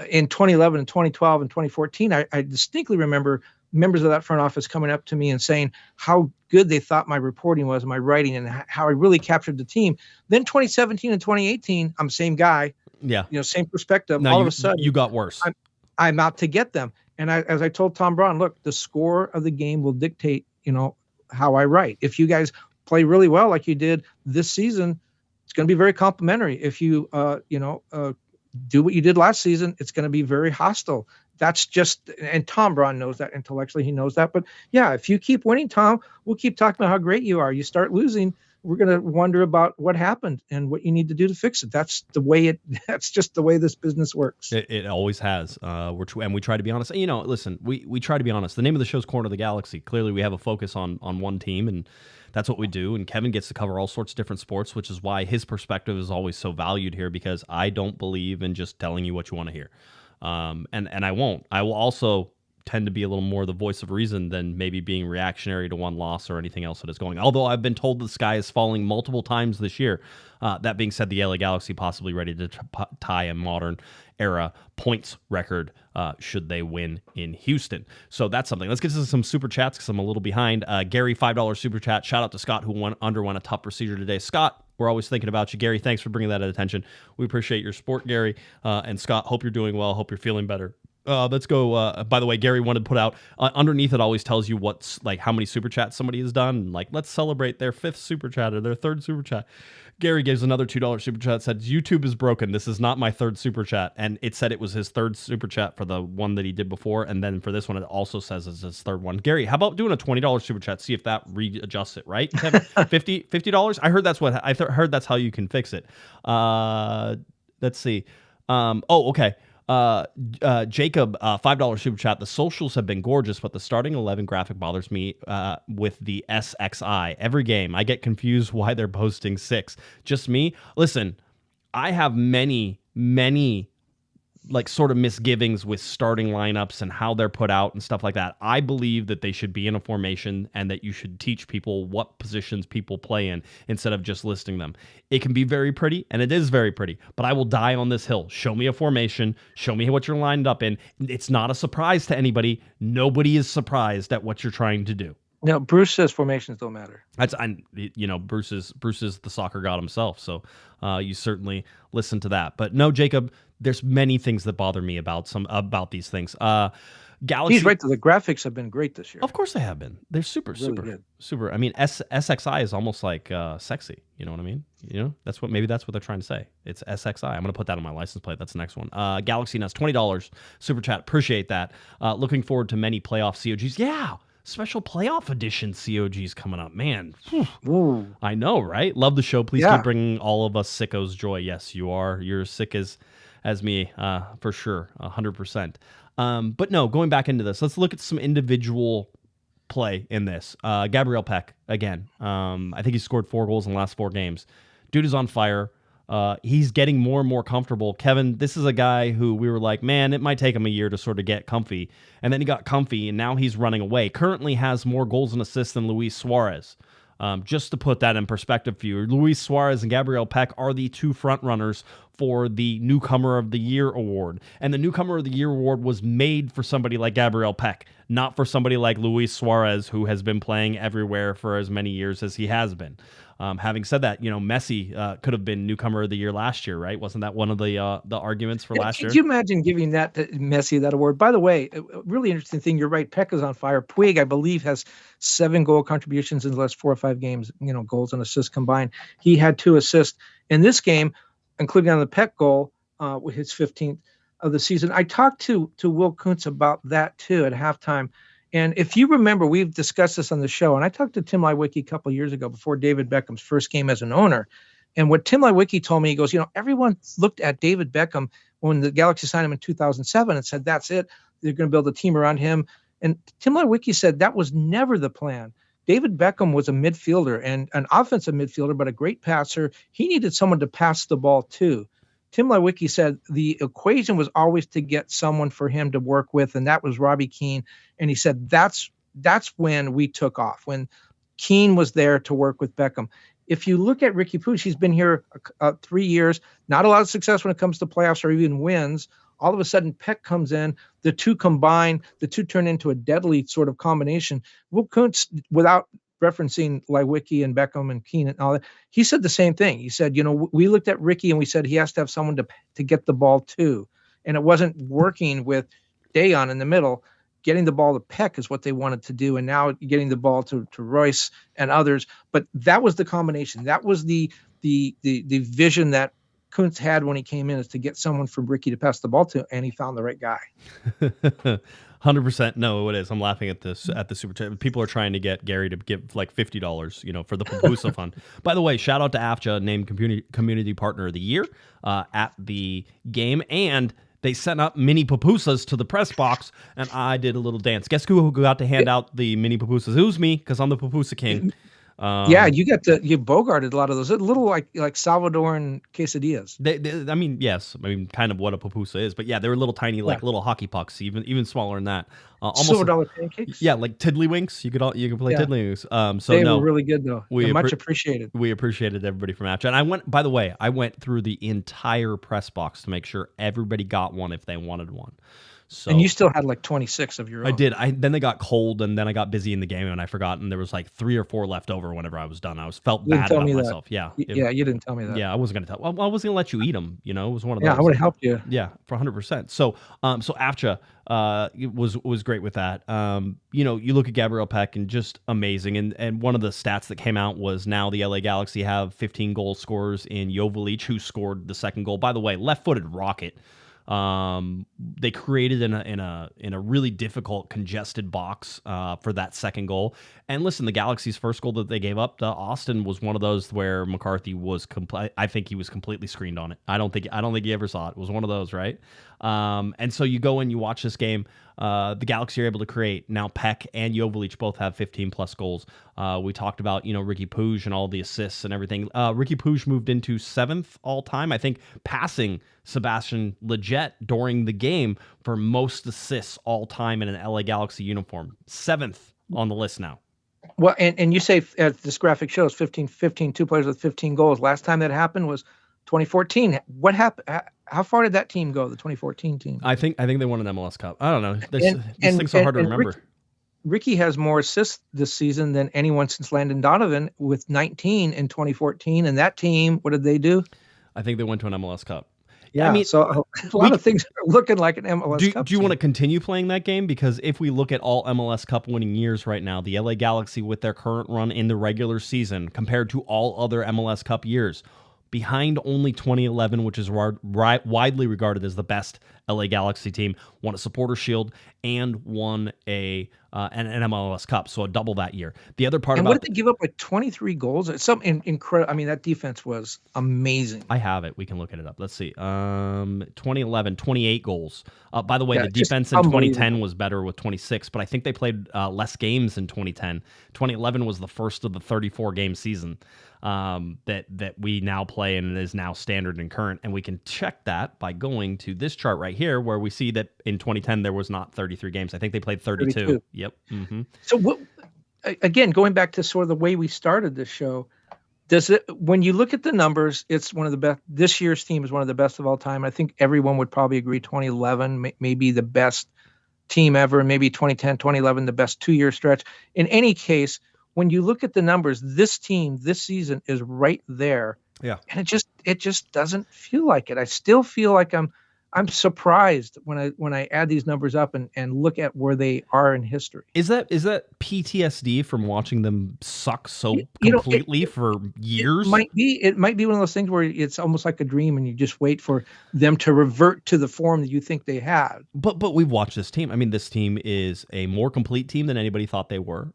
in 2011 and 2012 and 2014, I distinctly remember members of that front office coming up to me and saying how good they thought my reporting was and my writing and how I really captured the team. Then 2017 and 2018, I'm same guy. Yeah. Same perspective. Now, all of a sudden, you got worse. I'm out to get them. And as I told Tom Brun, look, the score of the game will dictate, how I write. If you guys play really well like you did this season, it's going to be very complimentary. If you, do what you did last season, it's going to be very hostile. That's just, and Tom Brun knows that intellectually. He knows that. But yeah, if you keep winning, Tom, we'll keep talking about how great you are. You start losing, we're going to wonder about what happened and what you need to do to fix it. That's just the way this business works. It always has. And we try to be honest. Listen, we try to be honest. The name of the show is Corner of the Galaxy. Clearly we have a focus on one team, and that's what we do. And Kevin gets to cover all sorts of different sports, which is why his perspective is always so valued here, because I don't believe in just telling you what you want to hear. And I won't. I will also tend to be a little more the voice of reason than maybe being reactionary to one loss or anything else that is going. Although I've been told the sky is falling multiple times this year. That being said, the LA Galaxy possibly ready to tie a modern era points record should they win in Houston. So that's something. Let's get to some super chats because I'm a little behind. Gary, $5 super chat. Shout out to Scott, who underwent a tough procedure today. Scott, we're always thinking about you. Gary, thanks for bringing that attention. We appreciate your support, Gary. And Scott, hope you're doing well. Hope you're feeling better. Let's go. By the way, Gary wanted to put out underneath it always tells you what's like how many super chats somebody has done. Like, let's celebrate their 5th super chat or their 3rd super chat. Gary gives another $2 super chat. Said YouTube is broken. This is not my 3rd super chat, and it said it was his 3rd super chat for the one that he did before, and then for this one it also says it's his 3rd one. Gary, how about doing a $20 super chat? See if that readjusts it, right? Kevin, $50. I heard that's what heard that's how you can fix it. Let's see. Okay. Jacob, $5 super chat. The socials have been gorgeous, but the starting 11 graphic bothers me with the SXI. Every game, I get confused why they're posting 6. Just me? Listen, I have many like sort of misgivings with starting lineups and how they're put out and stuff like that. I believe that they should be in a formation and that you should teach people what positions people play in instead of just listing them. It can be very pretty, and it is very pretty, but I will die on this hill. Show me a formation. Show me what you're lined up in. It's not a surprise to anybody. Nobody is surprised at what you're trying to do. No, Bruce says formations don't matter. Bruce is the soccer god himself, so you certainly listen to that. But no, Jacob, there's many things that bother me about these things. Galaxy. He's right. The graphics have been great this year. Of course they have been. They're super good. I mean, SXI is almost like sexy. You know what I mean? That's what they're trying to say. It's SXI. I'm going to put that on my license plate. That's the next one. Galaxy Nuts, $20 super chat. Appreciate that. Looking forward to many playoff COGs. Yeah. Special playoff edition COGs coming up. Man, I know, right? Love the show. Please keep bringing all of us sickos joy. Yes, you are. You're as sick as me, for sure, 100%. But no, going back into this, let's look at some individual play in this. Gabriel Peck, again. I think he scored 4 goals in the last 4 games. Dude is on fire. He's getting more and more comfortable. Kevin, this is a guy who we were like, man, it might take him a year to sort of get comfy. And then he got comfy, and now he's running away. Currently has more goals and assists than Luis Suarez. Just to put that in perspective for you, Luis Suarez and Gabriel Peck are the 2 front runners for the Newcomer of the Year award. And the Newcomer of the Year award was made for somebody like Gabriel Peck, not for somebody like Luis Suarez, who has been playing everywhere for as many years as he has been. Having said that, Messi could have been Newcomer of the Year last year, right? Wasn't that one of the arguments for last year? Could you imagine giving that to Messi that award? By the way, a really interesting thing. You're right. Peck is on fire. Puig, I believe, has 7 goal contributions in the last 4 or 5 games. Goals and assists combined. He had 2 assists in this game, including on the Peck goal, with his 15th of the season. I talked to Will Kuntz about that too at halftime. And if you remember, we've discussed this on the show, and I talked to Tim Lewicki a couple of years ago before David Beckham's first game as an owner. And what Tim Lewicki told me, he goes, everyone looked at David Beckham when the Galaxy signed him in 2007 and said, that's it. They're going to build a team around him. And Tim Lewicki said that was never the plan. David Beckham was a midfielder and an offensive midfielder, but a great passer. He needed someone to pass the ball to. Tim Lewicki said the equation was always to get someone for him to work with, and that was Robbie Keane. And he said that's when we took off, when Keane was there to work with Beckham. If you look at Ricky Pooch, he's been here 3 years, not a lot of success when it comes to playoffs or even wins. All of a sudden, Peck comes in, the 2 combine, the 2 turn into a deadly sort of combination. Will Kuntz, without referencing Lewicki and Beckham and Keane and all that, he said the same thing. He said, we looked at Ricky and we said he has to have someone to get the ball to. And it wasn't working with Dayon in the middle. Getting the ball to Peck is what they wanted to do. And now getting the ball to Royce and others. But that was the combination. That was the vision that Kuntz had when he came in, is to get someone from Ricky to pass the ball to, and he found the right guy. 100%. No, it is. I'm laughing at this at the super chat. People are trying to get Gary to give like $50, for the Pupusa fund. By the way, shout out to AFCHA, named community partner of the year at the game, and they sent up mini pupusas to the press box, and I did a little dance. Guess who got to hand out the mini pupusas? It was me, because I'm the pupusa king. You bogarted a lot of those. A little like Salvadoran quesadillas. Yes. Kind of what a pupusa is. But yeah, they were little tiny, little hockey pucks, even smaller than that. Almost $silver pancakes. Yeah, like tiddlywinks. You could play tiddlywinks. They were really good though. Much appreciated. We appreciated everybody from AFCHA. And I went through the entire press box to make sure everybody got one if they wanted one. So, and you still had like 26 of your own. I did. Then they got cold, and then I got busy in the game, and I forgot, and there was like 3 or 4 left over whenever I was done. Felt bad about myself. Yeah. You didn't tell me that. Yeah, I wasn't going to tell. Well, I wasn't going to let you eat them. It was one of those. Yeah, I would have helped you. Yeah, for 100%. So AFCHA was great with that. You look at Gabriel Peck, and just amazing. And one of the stats that came out was now the LA Galaxy have 15 goal scorers in Joveljic, who scored the second goal. By the way, left-footed rocket. They created in a really difficult, congested box for that second goal. And listen, the Galaxy's first goal that they gave up to Austin was one of those where McCarthy was I think he was completely screened on it. I don't think he ever saw it. It was one of those, right? And so you go and you watch this game. The Galaxy are able to create. Now Peck and Joveljic both have 15-plus goals. We talked about, Ricky Pooch and all the assists and everything. Ricky Pooch moved into 7th all-time, I think, passing Sebastian Lletget during the game for most assists all-time in an LA Galaxy uniform. 7th on the list now. Well, and you say, as this graphic shows, 15, two players with 15 goals. Last time that happened was 2014. What happened? How far did that team go, the 2014 team? I think they won an MLS Cup. I don't know. These things are hard to remember. Ricky has more assists this season than anyone since Landon Donovan with 19 in 2014. And that team, what did they do? I think they went to an MLS Cup. Yeah, I mean, so a lot of things are looking like an MLS Cup. Do you want to continue playing that game? Because if we look at all MLS Cup winning years right now, the LA Galaxy with their current run in the regular season compared to all other MLS Cup years, behind only 2011, which is widely regarded as the best LA Galaxy team, won a Supporter Shield and won an MLS Cup, so a double that year. The other part what did they give up, like 23 goals? It's something incredible. I mean, that defense was amazing. I have it. We can look it up. Let's see. 2011, 28 goals. By the way, the defense in 2010 was better with 26, but I think they played less games in 2010. 2011 was the first of the 34-game season that we now play, and it is now standard and current. And we can check that by going to this chart right here, where we see that in 2010 there was not 33 games. I think they played 32. Yep. Mm-hmm. So again, going back to sort of the way we started this show, when you look at the numbers, it's one of the best. This year's team is one of the best of all time. I think everyone would probably agree 2011 may be the best team ever, and maybe 2010, 2011, the best 2-year stretch. In any case, when you look at the numbers, this team this season is right there. Yeah. And it just doesn't feel like it. I still feel like I'm surprised when I add these numbers up and look at where they are in history. Is that PTSD from watching them suck so completely for years? It might be one of those things where it's almost like a dream and you just wait for them to revert to the form that you think they had. But we've watched this team. I mean, this team is a more complete team than anybody thought they were.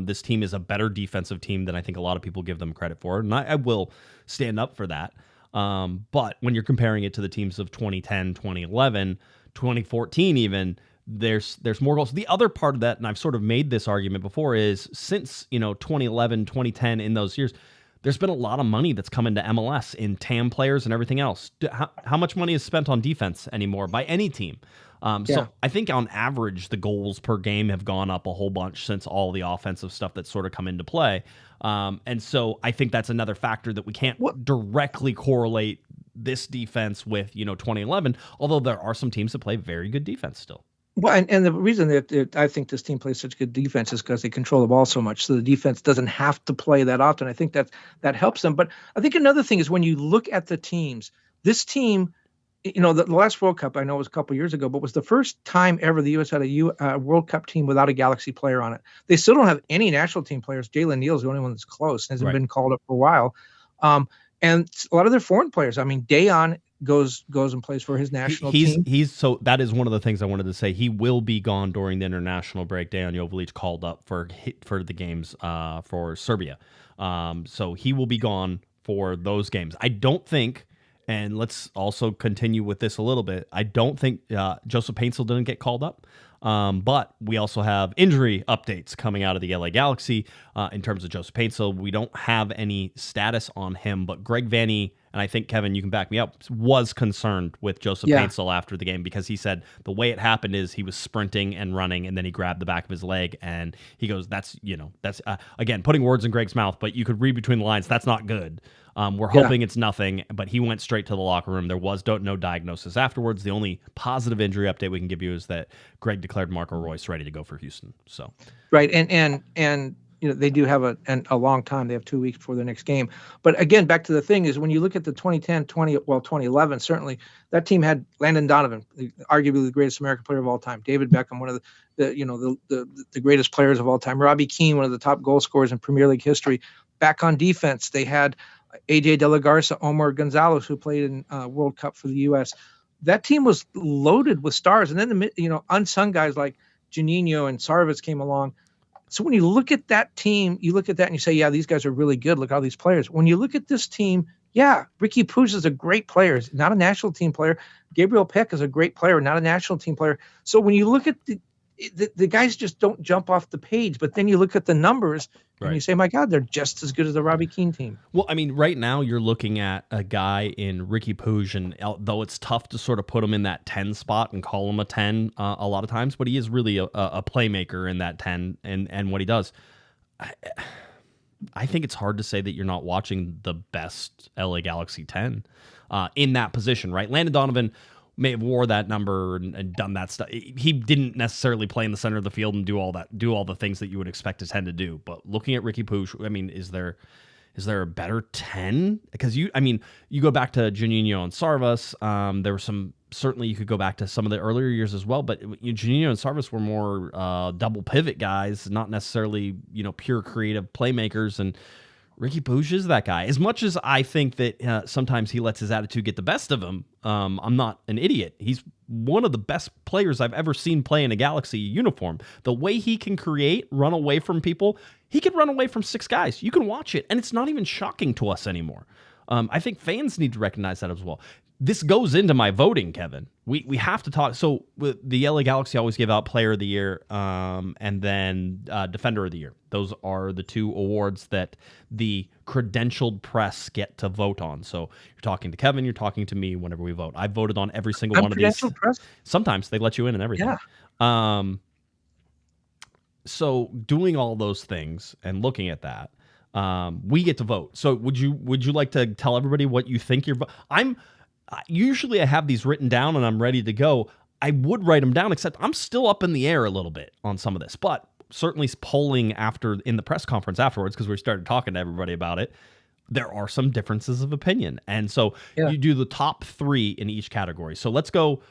This team is a better defensive team than I think a lot of people give them credit for. And I will stand up for that. But when you're comparing it to the teams of 2010, 2011, 2014 even, there's more goals. The other part of that, and I've sort of made this argument before, is since 2011, 2010, in those years, there's been a lot of money that's come into MLS in TAM players and everything else. How much money is spent on defense anymore by any team? So I think on average, the goals per game have gone up a whole bunch since all the offensive stuff that's sort of come into play. And so I think that's another factor that we can't directly correlate this defense with, 2011, although there are some teams that play very good defense still. Well, and the reason that I think this team plays such good defense is because they control the ball so much, so the defense doesn't have to play that often. I think that helps them. But I think another thing is when you look at the teams, this team, the last World Cup, I know it was a couple years ago, but was the first time ever the U.S. had a World Cup team without a Galaxy player on it. They still don't have any national team players. Jalen Neal's the only one that's close, hasn't been called up for a while. And a lot of their foreign players. I mean, Dayon goes and plays for his national team. So that is one of the things I wanted to say. He will be gone during the international break. Dayon Joveljic called up for the games for Serbia. So he will be gone for those games. I don't think. And let's also continue with this a little bit. I don't think Joseph Paintsill didn't get called up. But we also have injury updates coming out of the LA Galaxy in terms of Joseph Paintsill. We don't have any status on him, but Greg Vanney, and I think, Kevin, you can back me up, was concerned with Joseph Paintsill after the game because he said the way it happened is he was sprinting and running, and then he grabbed the back of his leg, and he goes, that's again, putting words in Greg's mouth, but you could read between the lines, that's not good. We're hoping it's nothing, but he went straight to the locker room. There was no diagnosis afterwards. The only positive injury update we can give you is that Greg declared Marco Royce ready to go for Houston. So right, and they do have a long time. They have 2 weeks before their next game. But again, back to the thing is when you look at the 2011, certainly that team had Landon Donovan, arguably the greatest American player of all time. David Beckham, one of the greatest players of all time. Robbie Keane, one of the top goal scorers in Premier League history. Back on defense, they had AJ De La Garza, Omar Gonzalez, who played in World Cup for the U.S. That team was loaded with stars. And then, unsung guys like Juninho and Sarvitz came along. So when you look at that team, you look at that and you say, yeah, these guys are really good. Look at all these players. When you look at this team, Yeah, Ricky Pooch is a great player. He's not a national team player. Gabriel Peck is a great player, not a national team player. So when you look at the guys just don't jump off the page, but then you look at the numbers and you say, my God, they're just as good as the Robbie Keane team. Well, I mean, right now you're looking at a guy in Ricky Pooch, and though it's tough to sort of put him in that 10 spot and call him a 10 a lot of times, but he is really a playmaker in that 10 and what he does. I think it's hard to say that you're not watching the best LA Galaxy 10 in that position, right? Landon Donovan may have wore that number and done that stuff. He didn't necessarily play in the center of the field and do all the things that you would expect a 10 to do. But looking at Ricky Pooch, I mean, is there a better 10? Because you go back to Juninho and Sarvas. There were some, certainly you could go back to some of the earlier years as well, but Juninho and Sarvas were more double pivot guys, not necessarily, pure creative playmakers. And Ricky Pooch is that guy. As much as I think that sometimes he lets his attitude get the best of him, I'm not an idiot. He's one of the best players I've ever seen play in a Galaxy uniform. The way he can run away from people, he could run away from 6 guys. You can watch it, and it's not even shocking to us anymore. I think fans need to recognize that as well. This goes into my voting, Kevin. We have to talk. So the LA Galaxy always give out Player of the Year and then Defender of the Year. Those are the 2 awards that the credentialed press get to vote on. So you're talking to Kevin, you're talking to me whenever we vote. I voted on every single one of these. Credentialed press? Sometimes they let you in and everything. Yeah. So doing all those things and looking at that, we get to vote. So would you like to tell everybody what you think you're usually I have these written down and I'm ready to go. I would write them down, except I'm still up in the air a little bit on some of this. But certainly polling in the press conference afterwards, because we started talking to everybody about it, there are some differences of opinion. And so you do the top 3 in each category. So let's go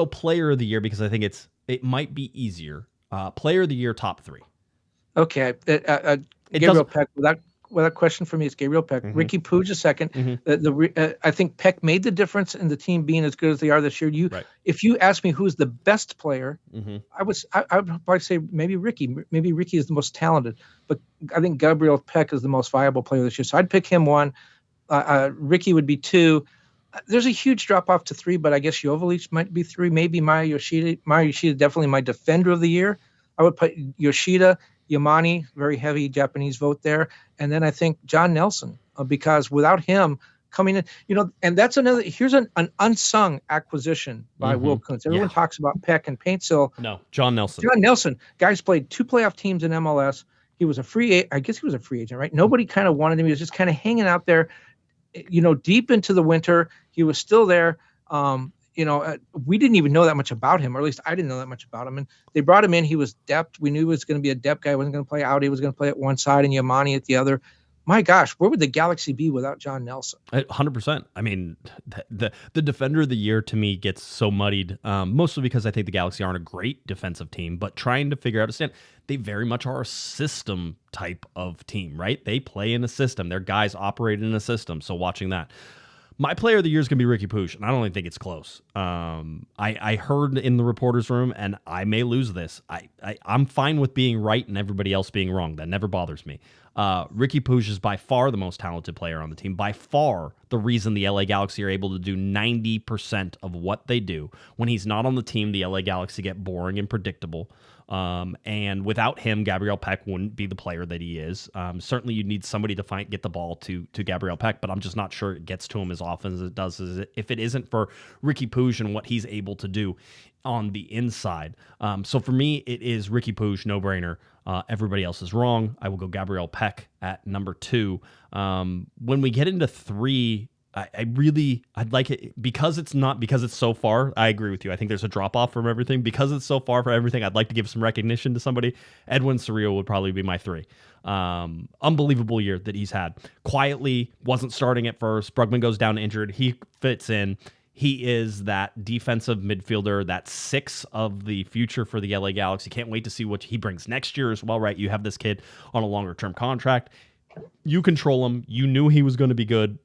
Player of the Year, because I think it might be easier. Player of the Year, top 3. Okay. Gabriel Peck, without question for me, it's Gabriel Peck. Mm-hmm. Ricky Pooch is second. Mm-hmm. I think Peck made the difference in the team being as good as they are this year. If you ask me who's the best player, I would probably say maybe Ricky. Maybe Ricky is the most talented, but I think Gabriel Peck is the most viable player this year. So I'd pick him 1. Ricky would be 2. There's a huge drop off to 3, but I guess Joveljic might be 3. Maybe Maya Yoshida. Maya Yoshida definitely my Defender of the Year. I would put Yoshida, Yamani, very heavy Japanese vote there. And then I think John Nelson, because without him coming in, and that's here's an unsung acquisition by Will Kuntz. Everyone talks about Peck and Paintsill. No, John Nelson. John Nelson, guys played 2 playoff teams in MLS. He was a free agent. I guess he was a free agent, right? Nobody kind of wanted him. He was just kind of hanging out there, deep into the winter. He was still there. We didn't even know that much about him, or at least I didn't know that much about him. And they brought him in. He was depth. We knew he was going to be a depth guy. He wasn't going to play out. He was going to play at one side and Yamani at the other. My gosh, where would the Galaxy be without John Nelson? 100%. I mean, the Defender of the Year to me gets so muddied, mostly because I think the Galaxy aren't a great defensive team, but trying to figure out a stand. They very much are a system type of team, right? They play in a system. Their guys operate in a system. So watching that. My Player of the Year is going to be Ricky Pooch, and I don't even think it's close. I heard in the reporter's room, and I may lose this. I'm fine with being right and everybody else being wrong. That never bothers me. Ricky Pooch is by far the most talented player on the team. By far the reason the LA Galaxy are able to do 90% of what they do. When he's not on the team, the LA Galaxy get boring and predictable. And without him, Gabriel Peck wouldn't be the player that he is. Certainly you'd need somebody to get the ball to Gabriel Peck, but I'm just not sure it gets to him as often as it does if it isn't for Ricky Pooch and what he's able to do on the inside. So for me, it is Ricky Pooch, no-brainer. Everybody else is wrong. I will go Gabriel Peck at number 2. When we get into 3, I'd like it because it's so far. I agree with you. I think there's a drop off from everything because it's so far for everything. I'd like to give some recognition to somebody. Edwin Surreal would probably be my 3. Unbelievable year that he's had. Quietly wasn't starting at first. Brugman goes down injured. He fits in. He is that defensive midfielder, that 6 of the future for the LA Galaxy. Can't wait to see what he brings next year as well, right? You have this kid on a longer term contract. You control him. You knew he was going to be good.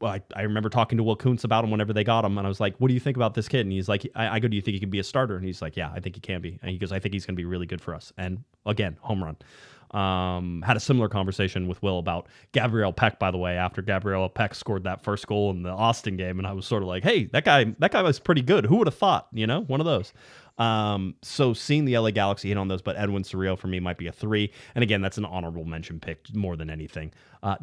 I remember talking to Will Kuntz about him whenever they got him, and I was like, what do you think about this kid? And he's like, I go, do you think he could be a starter? And he's like, yeah, I think he can be. And he goes, I think he's going to be really good for us. And again, home run. Had a similar conversation with Will about Gabriel Peck, by the way, after Gabriel Peck scored that first goal in the Austin game, and I was sort of like, hey, that guy was pretty good. Who would have thought? One of those. So seeing the LA Galaxy hit on those, but Edwin Surreal for me might be a 3. And again, that's an honorable mention pick more than anything.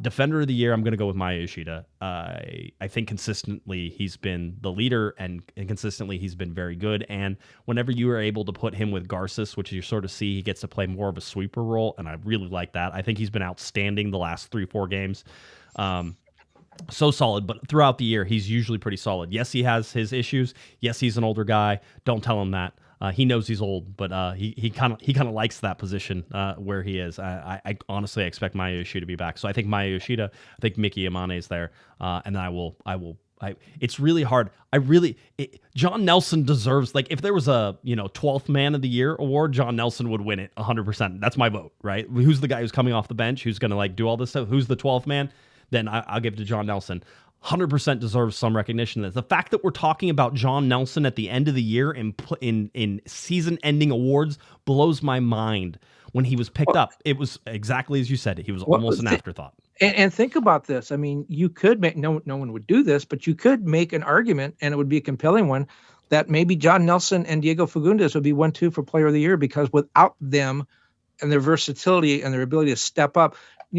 Defender of the year, I'm going to go with Maya Yoshida. I think consistently he's been the leader, and consistently he's been very good. And whenever you are able to put him with Garces, which you sort of see, he gets to play more of a sweeper role, and I really like that. I think he's been outstanding the last 3-4 games. So solid, but throughout the year, he's usually pretty solid. Yes, he has his issues. Yes, he's an older guy. Don't tell him that. He knows he's old, but he kind of likes that position where he is. I honestly expect Maya Yoshida to be back. So I think Maya Yoshida, I think Mickey Amane is there, and then it's really hard. John Nelson deserves, like, if there was a 12th Man of the Year award, John Nelson would win it 100%. That's my vote, right? Who's the guy who's coming off the bench, who's going to like do all this stuff? Who's the 12th man? Then I'll give it to John Nelson. 100% deserves some recognition. The fact that we're talking about John Nelson at the end of the year in season-ending awards blows my mind. When he was picked up, it was exactly as you said. He was almost an afterthought. And think about this. I mean, you could make no one would do this, but you could make an argument, and it would be a compelling one, that maybe John Nelson and Diego Fagundes would be 1-2 for Player of the Year, because without them and their versatility and their ability to step up.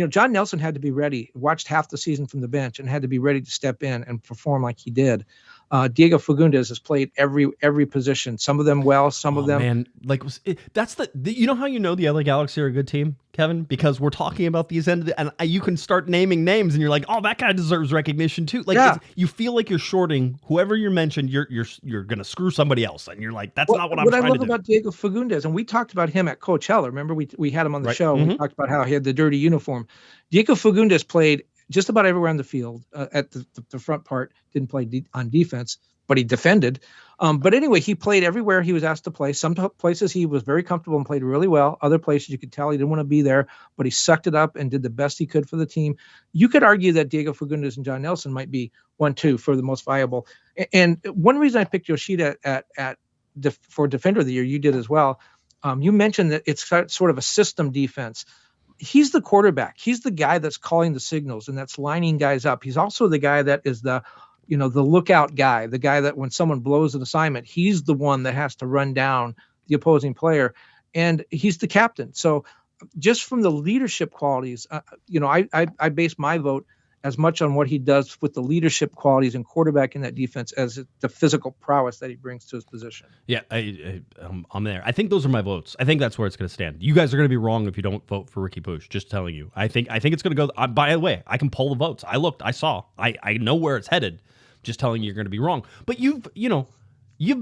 John Nelson had to be ready, watched half the season from the bench, and had to be ready to step in and perform like he did. Diego Fagundes has played every position, some of them well, some of them. Man, that's how you know the LA Galaxy are a good team, Kevin? Because we're talking about these and you can start naming names, and you're like, oh, that guy deserves recognition too. You feel like you're shorting whoever you mentioned. You're gonna screw somebody else, and you're like, that's not what I'm trying to do. What I love about Diego Fagundes, and we talked about him at Coachella. Remember, we had him on the show. Mm-hmm. We talked about how he had the dirty uniform. Diego Fagundes played just about everywhere on the field. At the front part, didn't play on defense, but he defended. But anyway, he played everywhere he was asked to play. Some places he was very comfortable and played really well. Other places you could tell he didn't want to be there, but he sucked it up and did the best he could for the team. You could argue that Diego Fagundes and John Nelson might be 1-2 for the most viable. And one reason I picked Yoshida for Defender of the Year, you did as well. You mentioned that it's sort of a system defense. He's the quarterback. He's the guy that's calling the signals and that's lining guys up. He's also the guy that is the lookout guy, the guy that when someone blows an assignment, he's the one that has to run down the opposing player, and he's the captain. So just from the leadership qualities, I base my vote as much on what he does with the leadership qualities and quarterback in that defense as the physical prowess that he brings to his position. Yeah, I'm there. I think those are my votes. I think that's where it's going to stand. You guys are going to be wrong if you don't vote for Ricky Pooch. Just telling you. I think it's going to go. By the way, I can poll the votes. I looked. I saw. I know where it's headed. Just telling you, you're going to be wrong. But you've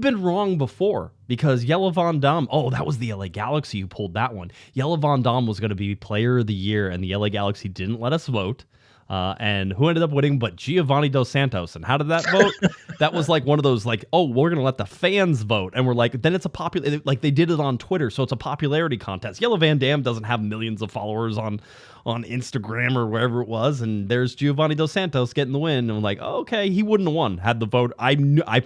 been wrong before, because Jelle Van Damme, that was the LA Galaxy who pulled that one. Jelle Van Damme was going to be Player of the Year, and the LA Galaxy didn't let us vote. And who ended up winning but Giovanni Dos Santos. And how did that vote? That was like one of those we're going to let the fans vote. And we're like, then it's a popular, like they did it on Twitter. So it's a popularity contest. Jelle Van Damme doesn't have millions of followers on Instagram or wherever it was. And there's Giovanni Dos Santos getting the win. And I'm like, okay, he wouldn't have won had the vote. I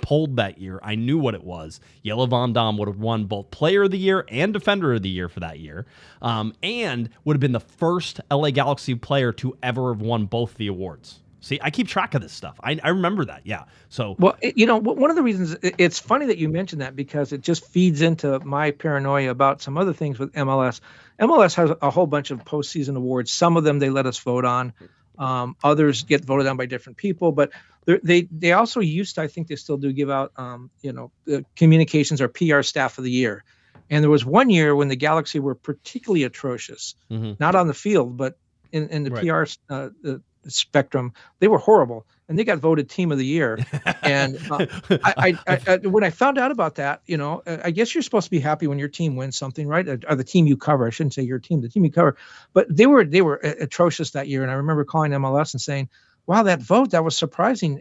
polled that year. I knew what it was. Jelle Van Damme would have won both Player of the Year and Defender of the Year for that year. And would have been the first LA Galaxy player to ever have won both the awards. See, I keep track of this stuff. I remember that. Yeah. So, well, one of the reasons it's funny that you mentioned that, because it just feeds into my paranoia about some other things with MLS. MLS has a whole bunch of postseason awards. Some of them they let us vote on. Others get voted on by different people, but they also used to, I think they still do, give out, the communications or PR staff of the year. And there was one year when the Galaxy were particularly atrocious, not on the field, but in the PR spectrum, they were horrible, and they got voted Team of the Year. And I when I found out about that, I guess you're supposed to be happy when your team wins something, right? Or the team you cover. I shouldn't say your team, the team you cover. But they were atrocious that year, and I remember calling MLS and saying, "Wow, that vote, that was surprising,"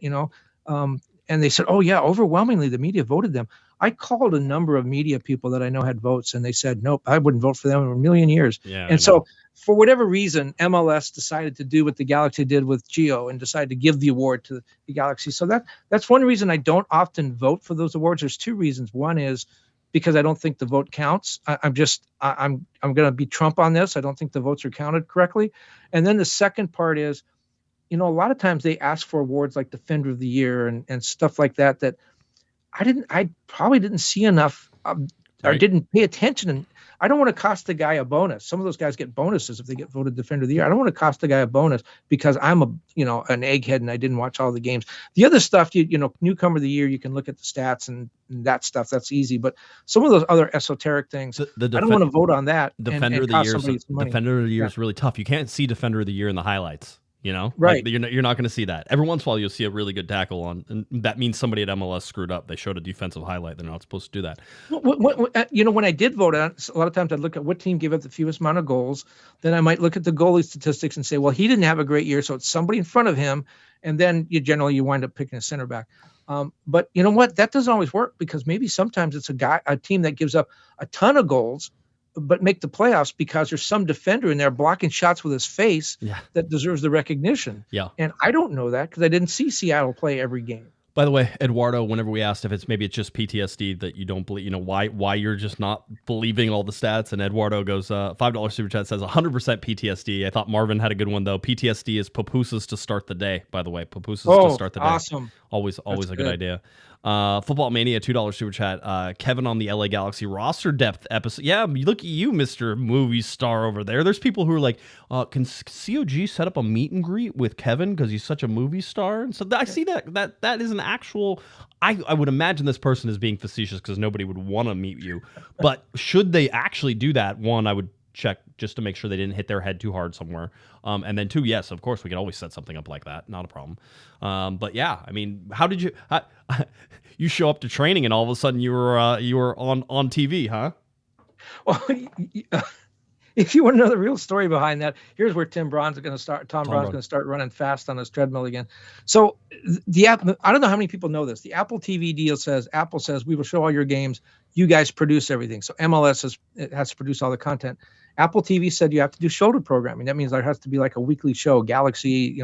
And they said, "Oh yeah, overwhelmingly the media voted them." I called a number of media people that I know had votes, and they said, "Nope, I wouldn't vote for them in a million years." Yeah, and so, for whatever reason, MLS decided to do what the Galaxy did with Gio and decided to give the award to the Galaxy. So that's one reason I don't often vote for those awards. There's two reasons. One is because I don't think the vote counts. I'm going to be Trump on this. I don't think the votes are counted correctly. And then the second part is, a lot of times they ask for awards like Defender of the Year and stuff like that I probably didn't see enough or didn't pay attention. And I don't want to cost the guy a bonus. Some of those guys get bonuses if they get voted Defender of the Year. I don't want to cost the guy a bonus because I'm an egghead and I didn't watch all the games. The other stuff, newcomer of the year, you can look at the stats and that stuff. That's easy. But some of those other esoteric things, I don't want to vote on that. Defender of the Year is really tough. You can't see Defender of the Year in the highlights. Right? Like, you're not going to see that. Every once in a while, you'll see a really good tackle on, and that means somebody at MLS screwed up. They showed a defensive highlight. They're not supposed to do that. When I did vote on it, a lot of times I'd look at what team gave up the fewest amount of goals. Then I might look at the goalie statistics and say, well, he didn't have a great year, so it's somebody in front of him. And then you wind up picking a center back. But you know what? That doesn't always work because maybe sometimes it's a team that gives up a ton of goals but make the playoffs because there's some defender in there blocking shots with his face that deserves the recognition. Yeah. And I don't know that because I didn't see Seattle play every game. By the way, Eduardo, whenever we asked if it's just PTSD that you don't believe, why you're just not believing all the stats, and Eduardo goes, $5 super chat says 100% PTSD. I thought Marvin had a good one though. PTSD is pupusas to start the day. By the way, pupusas to start the day. Awesome. Always a good idea. Football Mania, $2 super chat. Kevin on the LA Galaxy roster depth episode. Yeah, look at you, Mr. Movie Star over there. There's people who are like, can COG set up a meet and greet with Kevin because he's such a movie star? And so I see that is an actual. I would imagine this person is being facetious because nobody would want to meet you. But should they actually do that? One, I would check just to make sure they didn't hit their head too hard somewhere. And then two, yes, of course, we could always set something up like that. Not a problem. But yeah, I mean, how did you you show up to training and all of a sudden you were on TV, huh? Well, if you want to know the real story behind that, here's where Tom Braun's going to start running fast on his treadmill again. So I don't know how many people know this. The Apple TV deal says, Apple says, we will show all your games. You guys produce everything. So MLS has to produce all the content. Apple TV said you have to do shoulder programming. That means there has to be like a weekly show, Galaxy,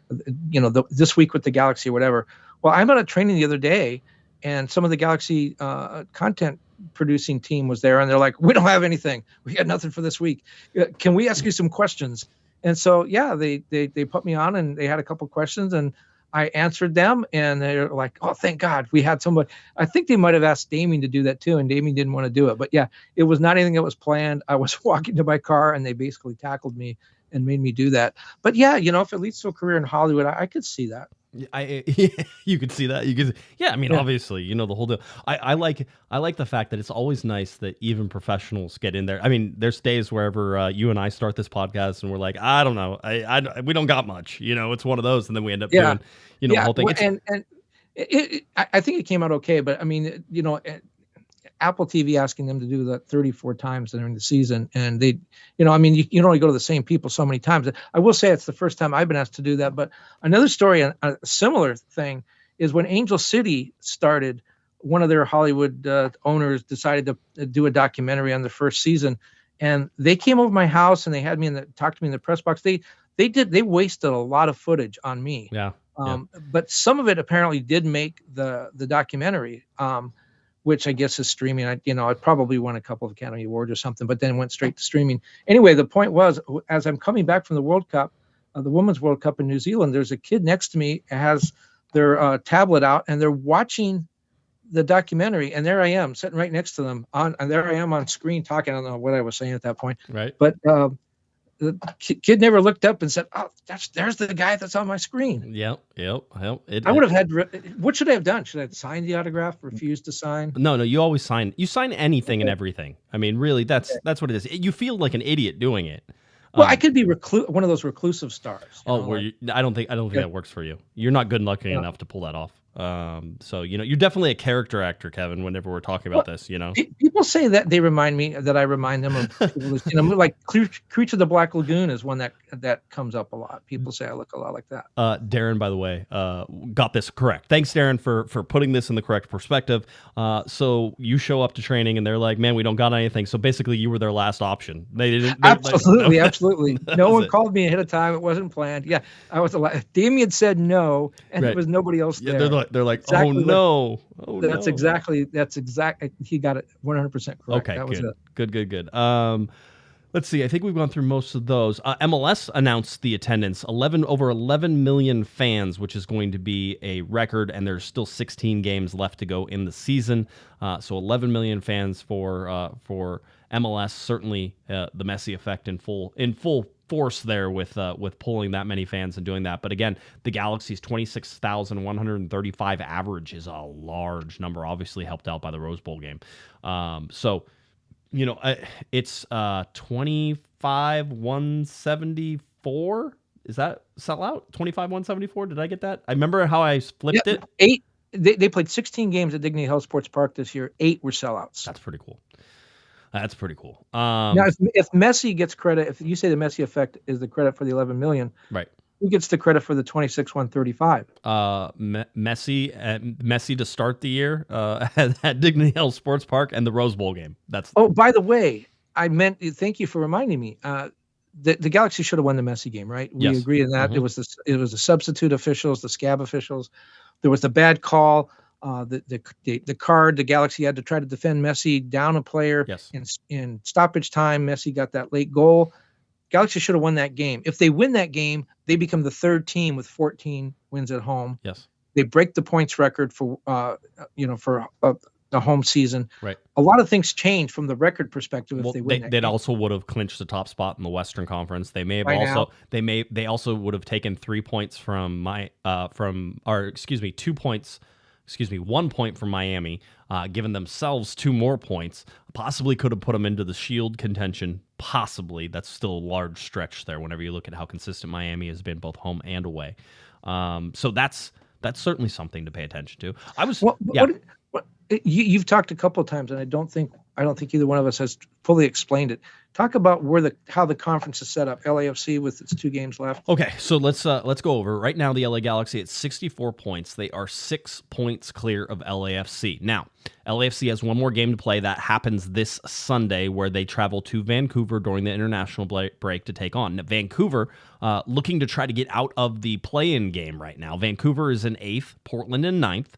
this week with the Galaxy or whatever. Well, I'm on a training the other day, and some of the Galaxy content producing team was there, and they're like, we don't have anything. We got nothing for this week. Can we ask you some questions? And so, yeah, they put me on, and they had a couple questions, and I answered them, and they're like, oh, thank God we had somebody. I think they might have asked Damien to do that too, and Damien didn't want to do it. But yeah, it was not anything that was planned. I was walking to my car, and they basically tackled me and made me do that. But yeah, if it leads to a career in Hollywood, I could see that. You could see that. I mean, obviously, the whole deal. I like the fact that it's always nice that even professionals get in there. I mean, there's days wherever you and I start this podcast and we're like, I don't know, we don't got much. It's one of those, and then we end up doing, the whole thing. I think it came out okay, but I mean, Apple TV asking them to do that 34 times during the season, and they, you only go to the same people so many times. I will say it's the first time I've been asked to do that. But another story, a similar thing, is when Angel City started. One of their Hollywood owners decided to do a documentary on the first season, and they came over my house and they had me talked to me in the press box. They wasted a lot of footage on me. But some of it apparently did make the documentary. Which I guess is streaming. I probably won a couple of Academy Awards or something, but then went straight to streaming. Anyway, the point was, as I'm coming back from the World Cup, the Women's World Cup in New Zealand, there's a kid next to me has their tablet out, and they're watching the documentary, and there I am sitting right next to them, and there I am on screen talking. I don't know what I was saying at that point, right? But the kid never looked up and said, "Oh, there's the guy that's on my screen." Yep. I would have had. What should I have done? Should I have signed the autograph? Refused to sign? No. You always sign. You sign anything and everything. I mean, really, that's what it is. You feel like an idiot doing it. Well, I could be one of those reclusive stars. I don't think that works for you. You're not good and lucky enough to pull that off. So you're definitely a character actor, Kevin. Whenever we're talking about this, people say that they remind me that I remind them of people. Like Creature of the Black Lagoon is one that that comes up a lot. People say I look a lot like that. Darren, by the way, got this correct. Thanks, Darren, for putting this in the correct perspective. So you show up to training and they're like, man, we don't got anything. So basically you were their last option. They didn't. Absolutely. No one it. called me ahead of time. It wasn't planned. Yeah, I was Damien said no, and there was nobody else there. They're like, exactly oh no. That's exactly. He got it 100% correct. Okay, that was it. Good. Let's see. I think we've gone through most of those. MLS announced the attendance, over 11 million fans, which is going to be a record, and there's still 16 games left to go in the season. So 11 million fans for MLS. Certainly, the Messi effect in full force there with pulling that many fans and doing that. But again, the Galaxy's 26,135 average is a large number, obviously helped out by the Rose Bowl game. So. It's 25,174. Is that sell out? 25,174. Did I get that? I remember how I flipped it. 8. They played 16 games at Dignity Health Sports Park this year. 8 were sellouts. That's pretty cool. Now, if Messi gets credit, if you say the Messi effect is the credit for the 11 million, right? Who gets the credit for the 26,135? Messi to start the year at Dignity Health Sports Park and the Rose Bowl game. Oh, by the way, thank you for reminding me. The Galaxy should have won the Messi game, right? We agree on that. Mm-hmm. It was the substitute officials, the scab officials. There was the bad call. The card. The Galaxy had to try to defend Messi down a player. Yes. In stoppage time, Messi got that late goal. Galaxy should have won that game. If they win that game, they become the third team with 14 wins at home. Yes. They break the points record for the home season. Right. A lot of things change from the record perspective if they win. They also would have clinched the top spot in the Western Conference. They may have they also would have taken 3 points from 2 points. 1 point from Miami, given themselves 2 more points, possibly could have put them into the Shield contention. Possibly. That's still a large stretch there whenever you look at how consistent Miami has been both home and away. So that's certainly something to pay attention to. You've talked a couple of times, and I don't think either one of us has fully explained it. Talk about how the conference is set up. LAFC with its 2 games left. Okay, so let's go over. Right now, the LA Galaxy at 64 points. They are 6 points clear of LAFC. Now, LAFC has one more game to play. That happens this Sunday, where they travel to Vancouver during the international break to take on. Now, Vancouver looking to try to get out of the play-in game right now. Vancouver is in 8th, Portland in 9th,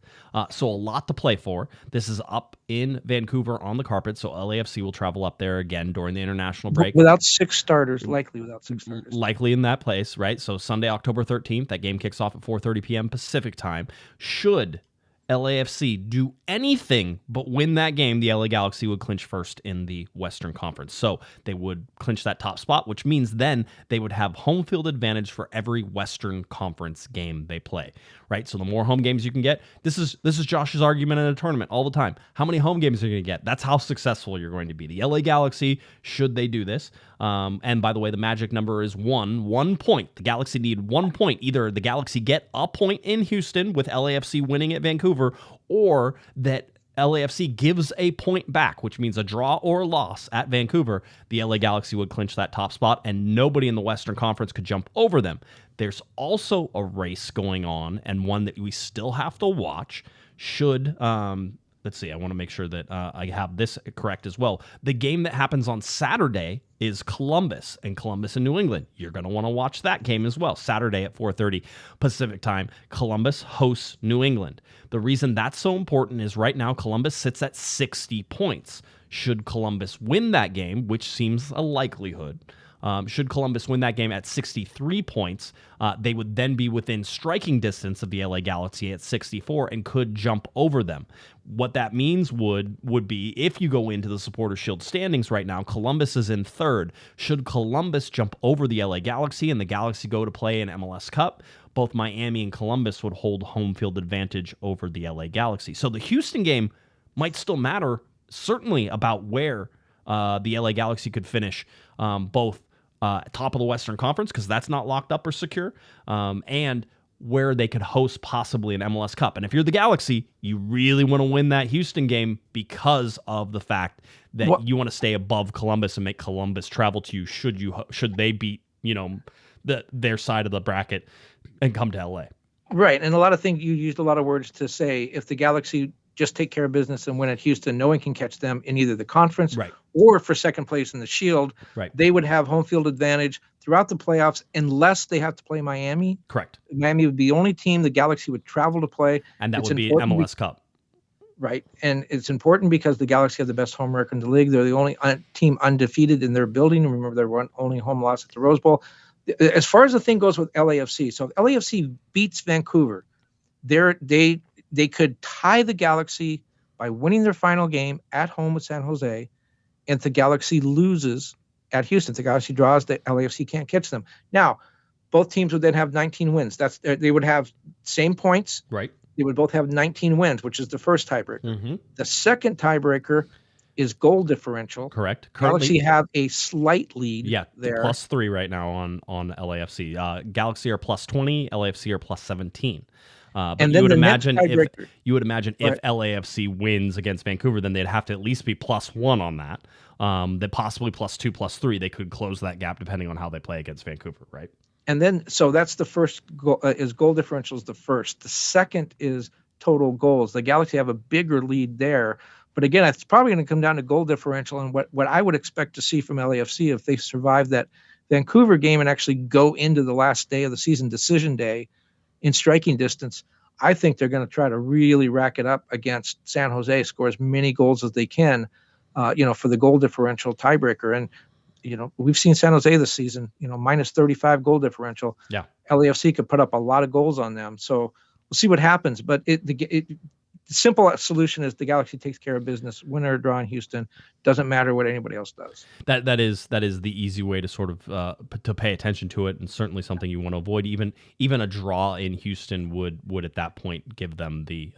so a lot to play for. This is up in Vancouver on the carpet, so LAFC will travel up there again during the international break. Without 6 starters, likely without 6 starters. Likely in that place, right? So Sunday, October 13th, that game kicks off at 4:30 p.m. Pacific time. Should LAFC do anything but win that game, the LA Galaxy would clinch first in the Western Conference. So they would clinch that top spot, which means then they would have home field advantage for every Western Conference game they play, right? So the more home games you can get, this is Josh's argument in a tournament all the time. How many home games are you going to get? That's how successful you're going to be. The LA Galaxy, should they do this, and by the way, the magic number is 1 point. The Galaxy need 1 point. Either the Galaxy get a point in Houston with LAFC winning at Vancouver, or that LAFC gives a point back, which means a draw or a loss at Vancouver. The LA Galaxy would clinch that top spot, and nobody in the Western Conference could jump over them. There's also a race going on, and one that we still have to watch. Should let's see, I want to make sure that I have this correct as well. The game that happens on Saturday is Columbus and New England. You're going to want to watch that game as well. Saturday at 4:30 Pacific time, Columbus hosts New England. The reason that's so important is right now Columbus sits at 60 points. Should Columbus win that game, which seems a likelihood, should Columbus win that game at 63 points, they would then be within striking distance of the LA Galaxy at 64 and could jump over them. What that means would be, if you go into the Supporter Shield standings right now, Columbus is in 3rd. Should Columbus jump over the LA Galaxy and the Galaxy go to play an MLS Cup, both Miami and Columbus would hold home field advantage over the LA Galaxy. So the Houston game might still matter, certainly about where the LA Galaxy could finish, both top of the Western Conference, because that's not locked up or secure, and where they could host possibly an MLS Cup. And if you're the Galaxy, you really want to win that Houston game because of the fact that you want to stay above Columbus and make Columbus travel to you should they beat their side of the bracket and come to LA. Right. And a lot of things, you used a lot of words to say, if the Galaxy just take care of business and win at Houston, no one can catch them in either the conference or for second place in the Shield. Right. They would have home field advantage throughout the playoffs unless they have to play Miami. Correct. Miami would be the only team the Galaxy would travel to play. And that would be MLS Cup. Right. And it's important because the Galaxy have the best home record in the league. They're the only team undefeated in their building. Remember, their only home loss at the Rose Bowl. As far as the thing goes with LAFC, so if LAFC beats Vancouver, they could tie the Galaxy by winning their final game at home with San Jose, and if the Galaxy loses at Houston, if the Galaxy draws, the LAFC can't catch them. Now, both teams would then have 19 wins. They would have same points. Right. They would both have 19 wins, which is the first tiebreaker. Mm-hmm. The second tiebreaker is goal differential. Correct. Galaxy have a slight lead. Yeah, there. +3 right now on LAFC. Galaxy are +20. LAFC are +17. But And you then would the imagine next tiebreaker. if LAFC wins against Vancouver, then they'd have to at least be +1 on that. Then possibly +2, +3. They could close that gap depending on how they play against Vancouver, right? And then, so that's the first goal, is goal differential is the first. The second is total goals. The Galaxy have a bigger lead there. But again, it's probably going to come down to goal differential. And what I would expect to see from LAFC if they survive that Vancouver game and actually go into the last day of the season, decision day, in striking distance, I think they're going to try to really rack it up against San Jose, score as many goals as they can, for the goal differential tiebreaker. And, we've seen San Jose this season, minus 35 goal differential. Yeah. LAFC could put up a lot of goals on them. So we'll see what happens. But the simple solution is the Galaxy takes care of business, win or draw in Houston. Doesn't matter what anybody else does. That is the easy way to sort of to pay attention to it, and certainly something you want to avoid. Even a draw in Houston would at that point give them the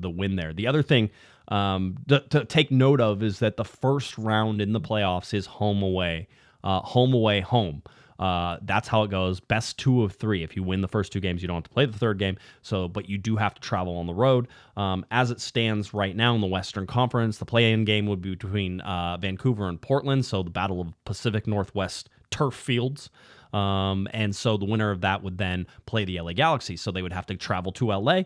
win there. The other thing to take note of is that the first round in the playoffs is home away, home. That's how it goes. Best 2 of 3. If you win the first 2 games, you don't have to play the third game. But you do have to travel on the road. As it stands right now in the Western Conference, the play-in game would be between Vancouver and Portland. So the Battle of Pacific Northwest turf fields. And so the winner of that would then play the LA Galaxy. So they would have to travel to LA.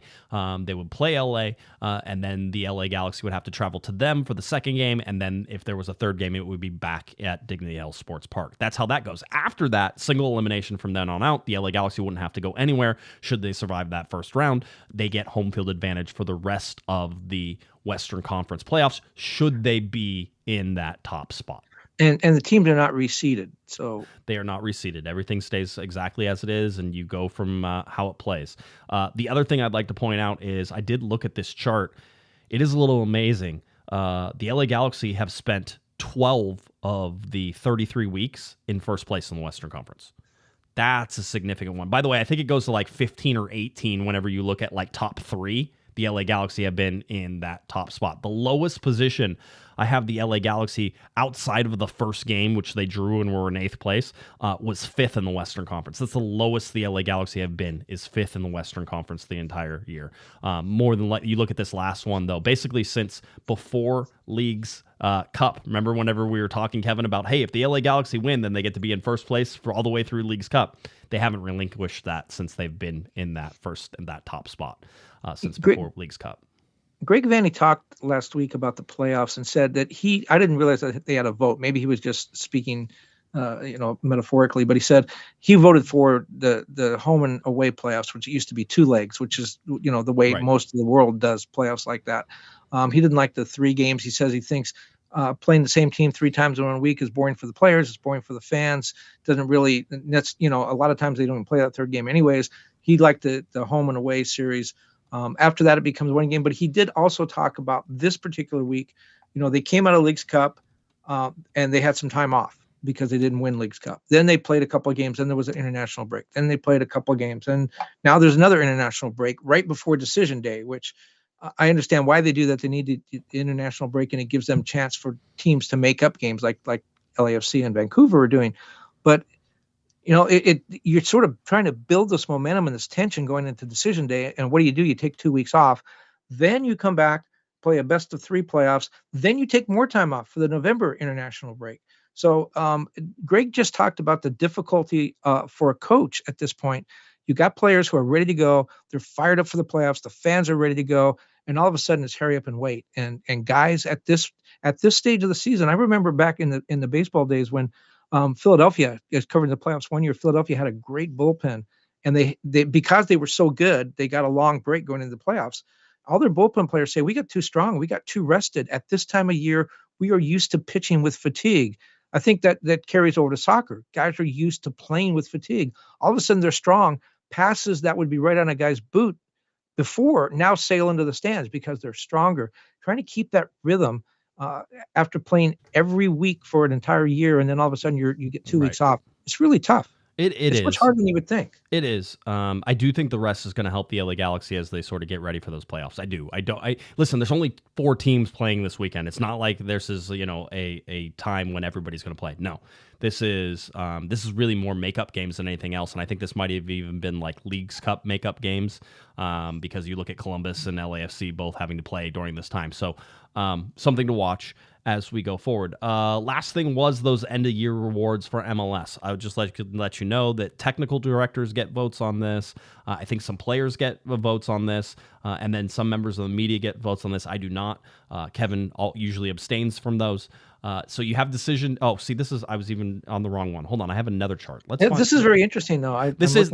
They would play LA, and then the LA Galaxy would have to travel to them for the second game. And then if there was a third game, it would be back at Dignity Health Sports Park. That's how that goes. After that, single elimination from then on out, the LA Galaxy wouldn't have to go anywhere. Should they survive that first round, they get home field advantage for the rest of the Western Conference playoffs, should they be in that top spot. And the teams are not reseeded, so they are not reseeded. Everything stays exactly as it is, and you go from how it plays. The other thing I'd like to point out is I did look at this chart. It is a little amazing. The LA Galaxy have spent 12 of the 33 weeks in first place in the Western Conference. That's a significant one. By the way, I think it goes to like 15 or 18 whenever you look at like top 3. The LA Galaxy have been in that top spot. The lowest position, I have the LA Galaxy outside of the first game, which they drew and were in 8th place, was 5th in the Western Conference. That's the lowest the LA Galaxy have been, is 5th in the Western Conference the entire year. More than you look at this last one, though. Basically, since before League's Cup, remember whenever we were talking, Kevin, about, hey, if the LA Galaxy win, then they get to be in first place for all the way through League's Cup. They haven't relinquished that since they've been in that top spot since before League's Cup. Greg Vanney talked last week about the playoffs and said that I didn't realize that they had a vote. Maybe he was just speaking, metaphorically, but he said he voted for the home and away playoffs, which used to be 2 legs, which is, the way most of the world does playoffs like that. He didn't like the 3 games. He says he thinks playing the same team 3 times in 1 week is boring for the players. It's boring for the fans. Doesn't really, that's, a lot of times they don't even play that third game anyways. He liked the home and away series. After that, it becomes 1 game. But he did also talk about this particular week. They came out of League's Cup and they had some time off because they didn't win League's Cup. Then they played a couple of games. Then there was an international break. Then they played a couple of games. And now there's another international break right before decision day, which I understand why they do that. They need the international break, and it gives them chance for teams to make up games like LAFC and Vancouver are doing. But you're sort of trying to build this momentum and this tension going into decision day. And what do? You take 2 weeks off. Then you come back, play a best of 3 playoffs. Then you take more time off for the November international break. So Greg just talked about the difficulty for a coach at this point. You got players who are ready to go. They're fired up for the playoffs. The fans are ready to go. And all of a sudden it's hurry up and wait. And guys at this stage of the season, I remember back in the baseball days when Philadelphia is covering the playoffs one year, Philadelphia had a great bullpen. And they because they were so good, they got a long break going into the playoffs. All their bullpen players say, we got too strong. We got too rested. At this time of year, we are used to pitching with fatigue. I think that carries over to soccer. Guys are used to playing with fatigue. All of a sudden, they're strong. Passes that would be right on a guy's boot before now sail into the stands because they're stronger. Trying to keep that rhythm after playing every week for an entire year, and then all of a sudden you get 2 weeks off. It's really tough. It's much harder than you would think. It is. I do think the rest is going to help the LA Galaxy as they sort of get ready for those playoffs. Listen, there's only 4 teams playing this weekend. It's not like this is, a time when everybody's going to play. No, this is really more makeup games than anything else. And I think this might have even been like Leagues Cup makeup games because you look at Columbus and LAFC both having to play during this time. So something to watch as we go forward. Last thing was those end-of-year rewards for MLS. I would just let you know that technical directors get votes on this. I think some players get votes on this, and then some members of the media get votes on this. I do not. Kevin usually abstains from those. So you have decision. Oh, see, I was even on the wrong one. Hold on, I have another chart. This is very interesting, though. This is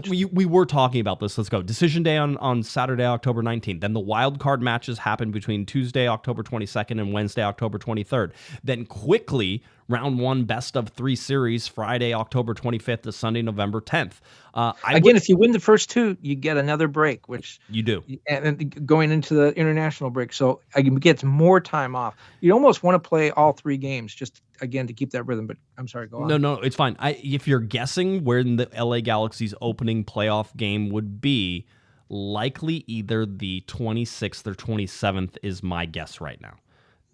we were talking about this. Let's go. Decision day on Saturday, October 19th. Then the wild card matches happen between Tuesday, October 22nd, and Wednesday, October 23rd. Then quickly, round 1 best of 3 series, Friday, October 25th to Sunday, November 10th. If you win the first 2, you get another break, which you do, and going into the international break, so you get more time off. You almost want to play all 3 games just again to keep that rhythm. But I'm sorry, go on. No, it's fine. If you're guessing where the LA Galaxy's opening playoff game would be, likely either the 26th or 27th is my guess right now.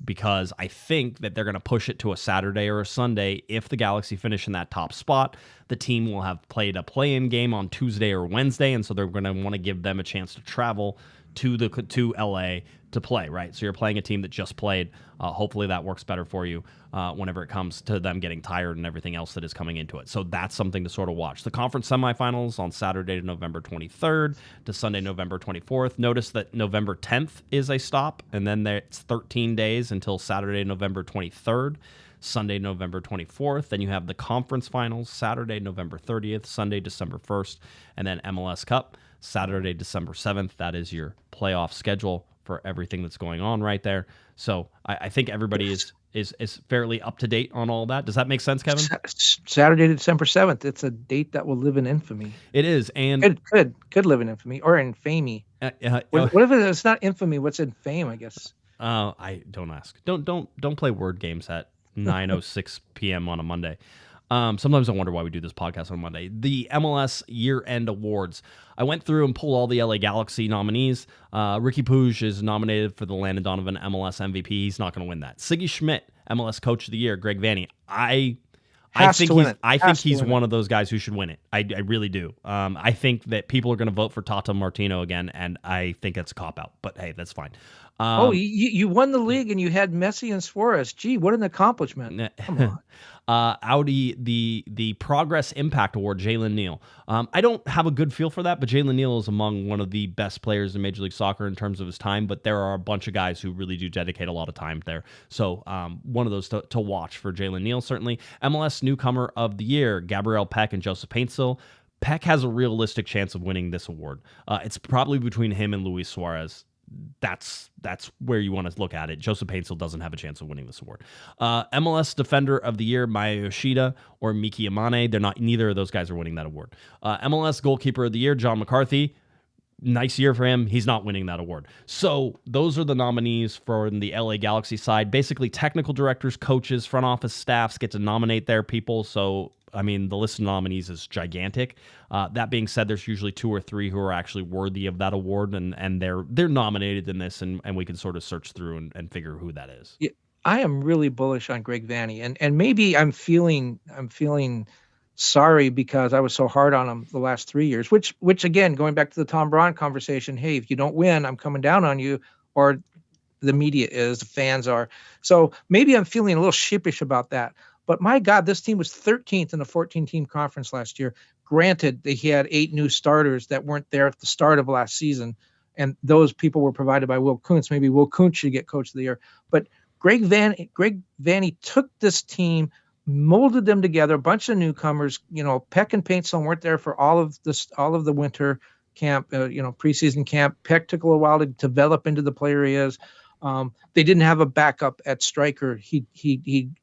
Because I think that they're going to push it to a Saturday or a Sunday. If the Galaxy finish in that top spot, the team will have played a play-in game on Tuesday or Wednesday, and so they're going to want to give them a chance to travel to LA to play, right? So you're playing a team that just played. Hopefully that works better for you whenever it comes to them getting tired and everything else that is coming into it. So that's something to sort of watch. The conference semifinals on Saturday, November 23rd to Sunday, November 24th. Notice that November 10th is a stop, and then it's 13 days until Saturday, November 23rd. Sunday, November 24th. Then you have the conference finals, Saturday, November 30th, Sunday, December 1st, and then MLS Cup, Saturday, December 7th. That is your playoff schedule for everything that's going on right there. So I think everybody is fairly up to date on all that. Does that make sense, Kevin? Saturday, December 7th. It's a date that will live in infamy. It is, and could live in infamy or infamy. What if it's not infamy? What's in fame? I guess. I don't ask. Don't play word games at 9:06 p.m. on a Monday. Sometimes I wonder why we do this podcast on Monday. The MLS year-end awards. I went through and pulled all the LA Galaxy nominees. Ricky Pooch is nominated for the Landon Donovan MLS MVP. He's not going to win that. Siggy Schmidt, MLS Coach of the Year. Greg Vanney. I think he's one of those guys who should win it. I really do. I think that people are going to vote for Tata Martino again, and I think it's a cop-out. But hey, that's fine. You won the league and you had Messi and Suarez. Gee, what an accomplishment! Come on. Audi, the Progress Impact Award, Jalen Neal. I don't have a good feel for that, but Jalen Neal is among one of the best players in Major League Soccer in terms of his time, but there are a bunch of guys who really do dedicate a lot of time there. So one of those to watch for Jalen Neal, certainly. MLS Newcomer of the Year, Gabriel Peck and Joseph Paintsill. Peck has a realistic chance of winning this award. It's probably between him and Luis Suarez. That's where you want to look at it. Joseph Paintsill doesn't have a chance of winning this award. MLS Defender of the Year, Maya Yoshida or Miki Amane. Neither of those guys are winning that award. MLS Goalkeeper of the Year, John McCarthy. Nice year for him. He's not winning that award. So those are the nominees for the LA Galaxy side. Basically, technical directors, coaches, front office staffs get to nominate their people. So I mean, the list of nominees is gigantic. That being said, there's usually 2 or 3 who are actually worthy of that award, and they're nominated in this, and we can sort of search through and figure who that is. Yeah, I am really bullish on Greg Vanney, and maybe I'm feeling sorry because I was so hard on him the last 3 years. Which again, going back to the Tom Brun conversation, hey, if you don't win, I'm coming down on you, or the media is, the fans are. So maybe I'm feeling a little sheepish about that. But my God, this team was 13th in a 14-team conference last year. Granted, he had 8 new starters that weren't there at the start of last season, and those people were provided by Will Kuntz. Maybe Will Kuntz should get Coach of the Year. But Greg Vanney took this team, molded them together, a bunch of newcomers. Peck and Paintsill weren't there for all of the winter camp, preseason camp. Peck took a little while to develop into the player he is. They didn't have a backup at striker. He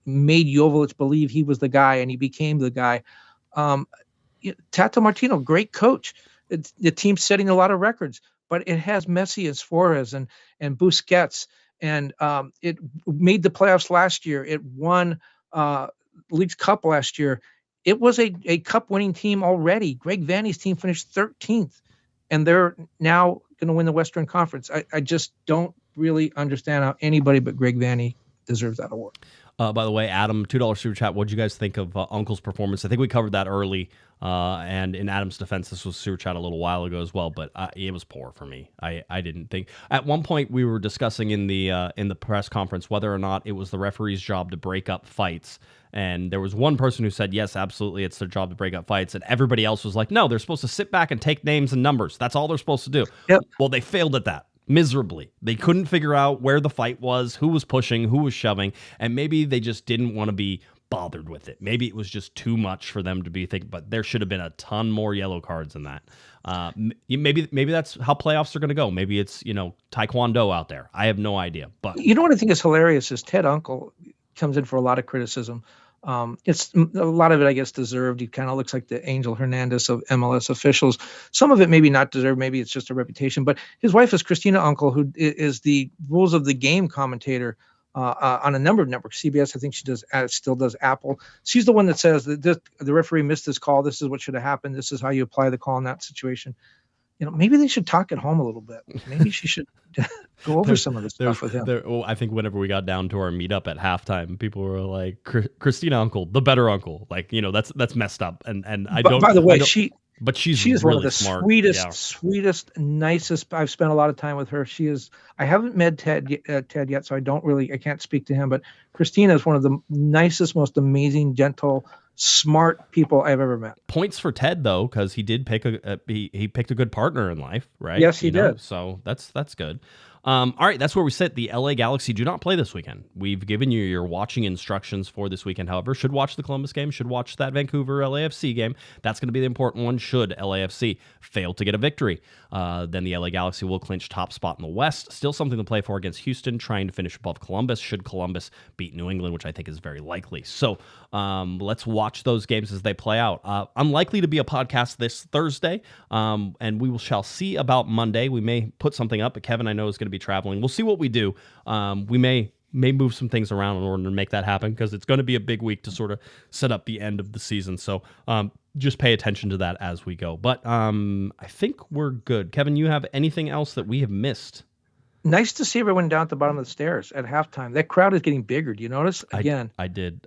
made Joveljic believe he was the guy, and he became the guy. Tato Martino, great coach. The team's setting a lot of records, but it has Messi and Suarez and Busquets, and it made the playoffs last year. It won League's Cup last year. It was a cup-winning team already. Greg Vanney's team finished 13th, and they're now going to win the Western Conference. I just don't really understand how anybody but Greg Vanney deserves that award. By the way, Adam, $2 super chat. What did you guys think of Uncle's performance? I think we covered that early. And in Adam's defense, this was super chat a little while ago as well, but it was poor for me. I didn't think. At one point, we were discussing in the press conference whether or not it was the referee's job to break up fights. And there was one person who said, yes, absolutely, it's their job to break up fights. And everybody else was like, no, they're supposed to sit back and take names and numbers. That's all they're supposed to do. Yep. Well, they failed at that. Miserably. They couldn't figure out where the fight was, who was pushing, who was shoving, and maybe they just didn't want to be bothered with it. Maybe it was just too much for them to be thinking, but there should have been a ton more yellow cards than that. Maybe that's how playoffs are going to go. Maybe it's, taekwondo out there. I have no idea. But what I think is hilarious is Ted Uncle comes in for a lot of criticism. It's a lot of it, I guess, deserved. He kind of looks like the Angel Hernandez of MLS officials. Some of it maybe not deserved. Maybe it's just a reputation. But his wife is Christina Uncle, who is the rules of the game commentator on a number of networks. CBS, I think she still does Apple. She's the one that says that the referee missed this call. This is what should have happened. This is how you apply the call in that situation. Maybe they should talk at home a little bit. Maybe she should go over some of this stuff with him. I think whenever we got down to our meetup at halftime, people were like, "Christina Uncle, the better uncle." Like, that's messed up. And I don't. By the way, she's really one of the smart. sweetest, nicest. I've spent a lot of time with her. She is. I haven't met Ted yet, so I can't speak to him. But Christina is one of the nicest, most amazing, gentle, smart people I've ever met. Points for Ted though, because he did pick he picked a good partner in life, right? Yes, he did. So that's good. All right, that's where we sit. The LA Galaxy do not play this weekend. We've given you your watching instructions for this weekend. However, should watch the Columbus game, should watch that Vancouver LAFC game. That's going to be the important one. Should LAFC fail to get a victory, then the LA Galaxy will clinch top spot in the West. Still something to play for against Houston, trying to finish above Columbus. Should Columbus beat New England, which I think is very likely. So let's watch those games as they play out. Unlikely to be a podcast this Thursday, and we shall see about Monday. We may put something up, but Kevin, I know, is going to be traveling. We'll see what we do. We may move some things around in order to make that happen, because it's going to be a big week to sort of set up the end of the season. So just pay attention to that as we go. But I think we're good. Kevin, you have anything else that we have missed? Nice to see everyone down at the bottom of the stairs at halftime. That crowd is getting bigger. Do you notice? Again, I did.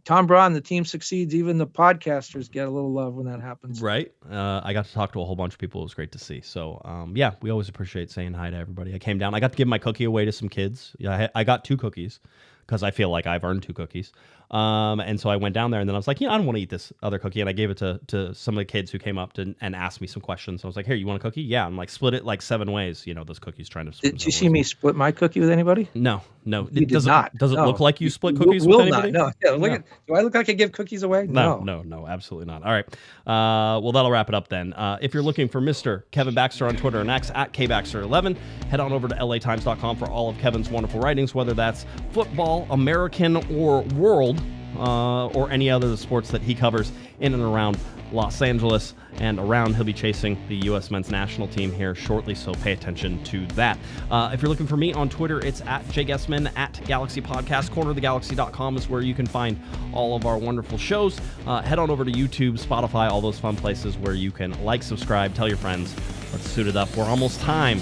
Tom Brun, the team succeeds. Even the podcasters get a little love when that happens. Right. I got to talk to a whole bunch of people. It was great to see. So, we always appreciate saying hi to everybody. I came down. I got to give my cookie away to some kids. Yeah, I got 2 cookies because I feel like I've earned 2 cookies. And so I went down there, and then I was like, I don't want to eat this other cookie. And I gave it to some of the kids who came up and asked me some questions. So I was like, here, you want a cookie? Yeah. I'm like, split it like 7 ways. Those cookies trying to. Did you see me split my cookie with anybody? No. You did not. Does it look like you split cookies with anybody? No. Yeah, do I look like I give cookies away? No, absolutely not. All right. Well, that'll wrap it up then. If you're looking for Mr. Kevin Baxter on Twitter and X at KBaxter11, head on over to LATimes.com for all of Kevin's wonderful writings, whether that's football, American, or world, or any other sports that he covers in and around Los Angeles and around. He'll be chasing the U.S. men's national team here shortly, so pay attention to that. If you're looking for me on Twitter, it's at Guesman, at Galaxy Podcast. CorneroftheGalaxy.com is where you can find all of our wonderful shows. Head on over to YouTube, Spotify, all those fun places where you can like, subscribe, tell your friends. Let's suit it up. We're almost time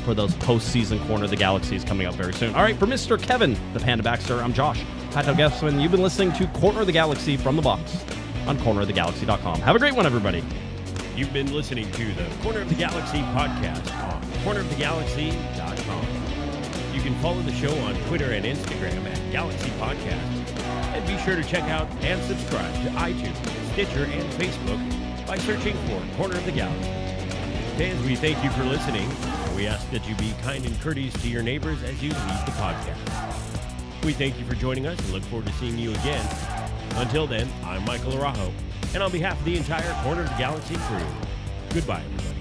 for those postseason Corner of the Galaxies coming up very soon. All right, for Mr. Kevin, the Panda Baxter, I'm Josh, Pato Guesman. You've been listening to Corner of the Galaxy from the box on CorneroftheGalaxy.com. Have a great one, everybody. You've been listening to the Corner of the Galaxy podcast on CorneroftheGalaxy.com. you can follow the show on Twitter and Instagram at Galaxy Podcasts. And be sure to check out and subscribe to iTunes, Stitcher, and Facebook by searching for Corner of the Galaxy. Fans, we thank you for listening. We ask that you be kind and courteous to your neighbors as you leave the podcast. We thank you for joining us and look forward to seeing you again. Until then, I'm Michael Araujo, and on behalf of the entire Corner of the Galaxy crew, goodbye, everybody.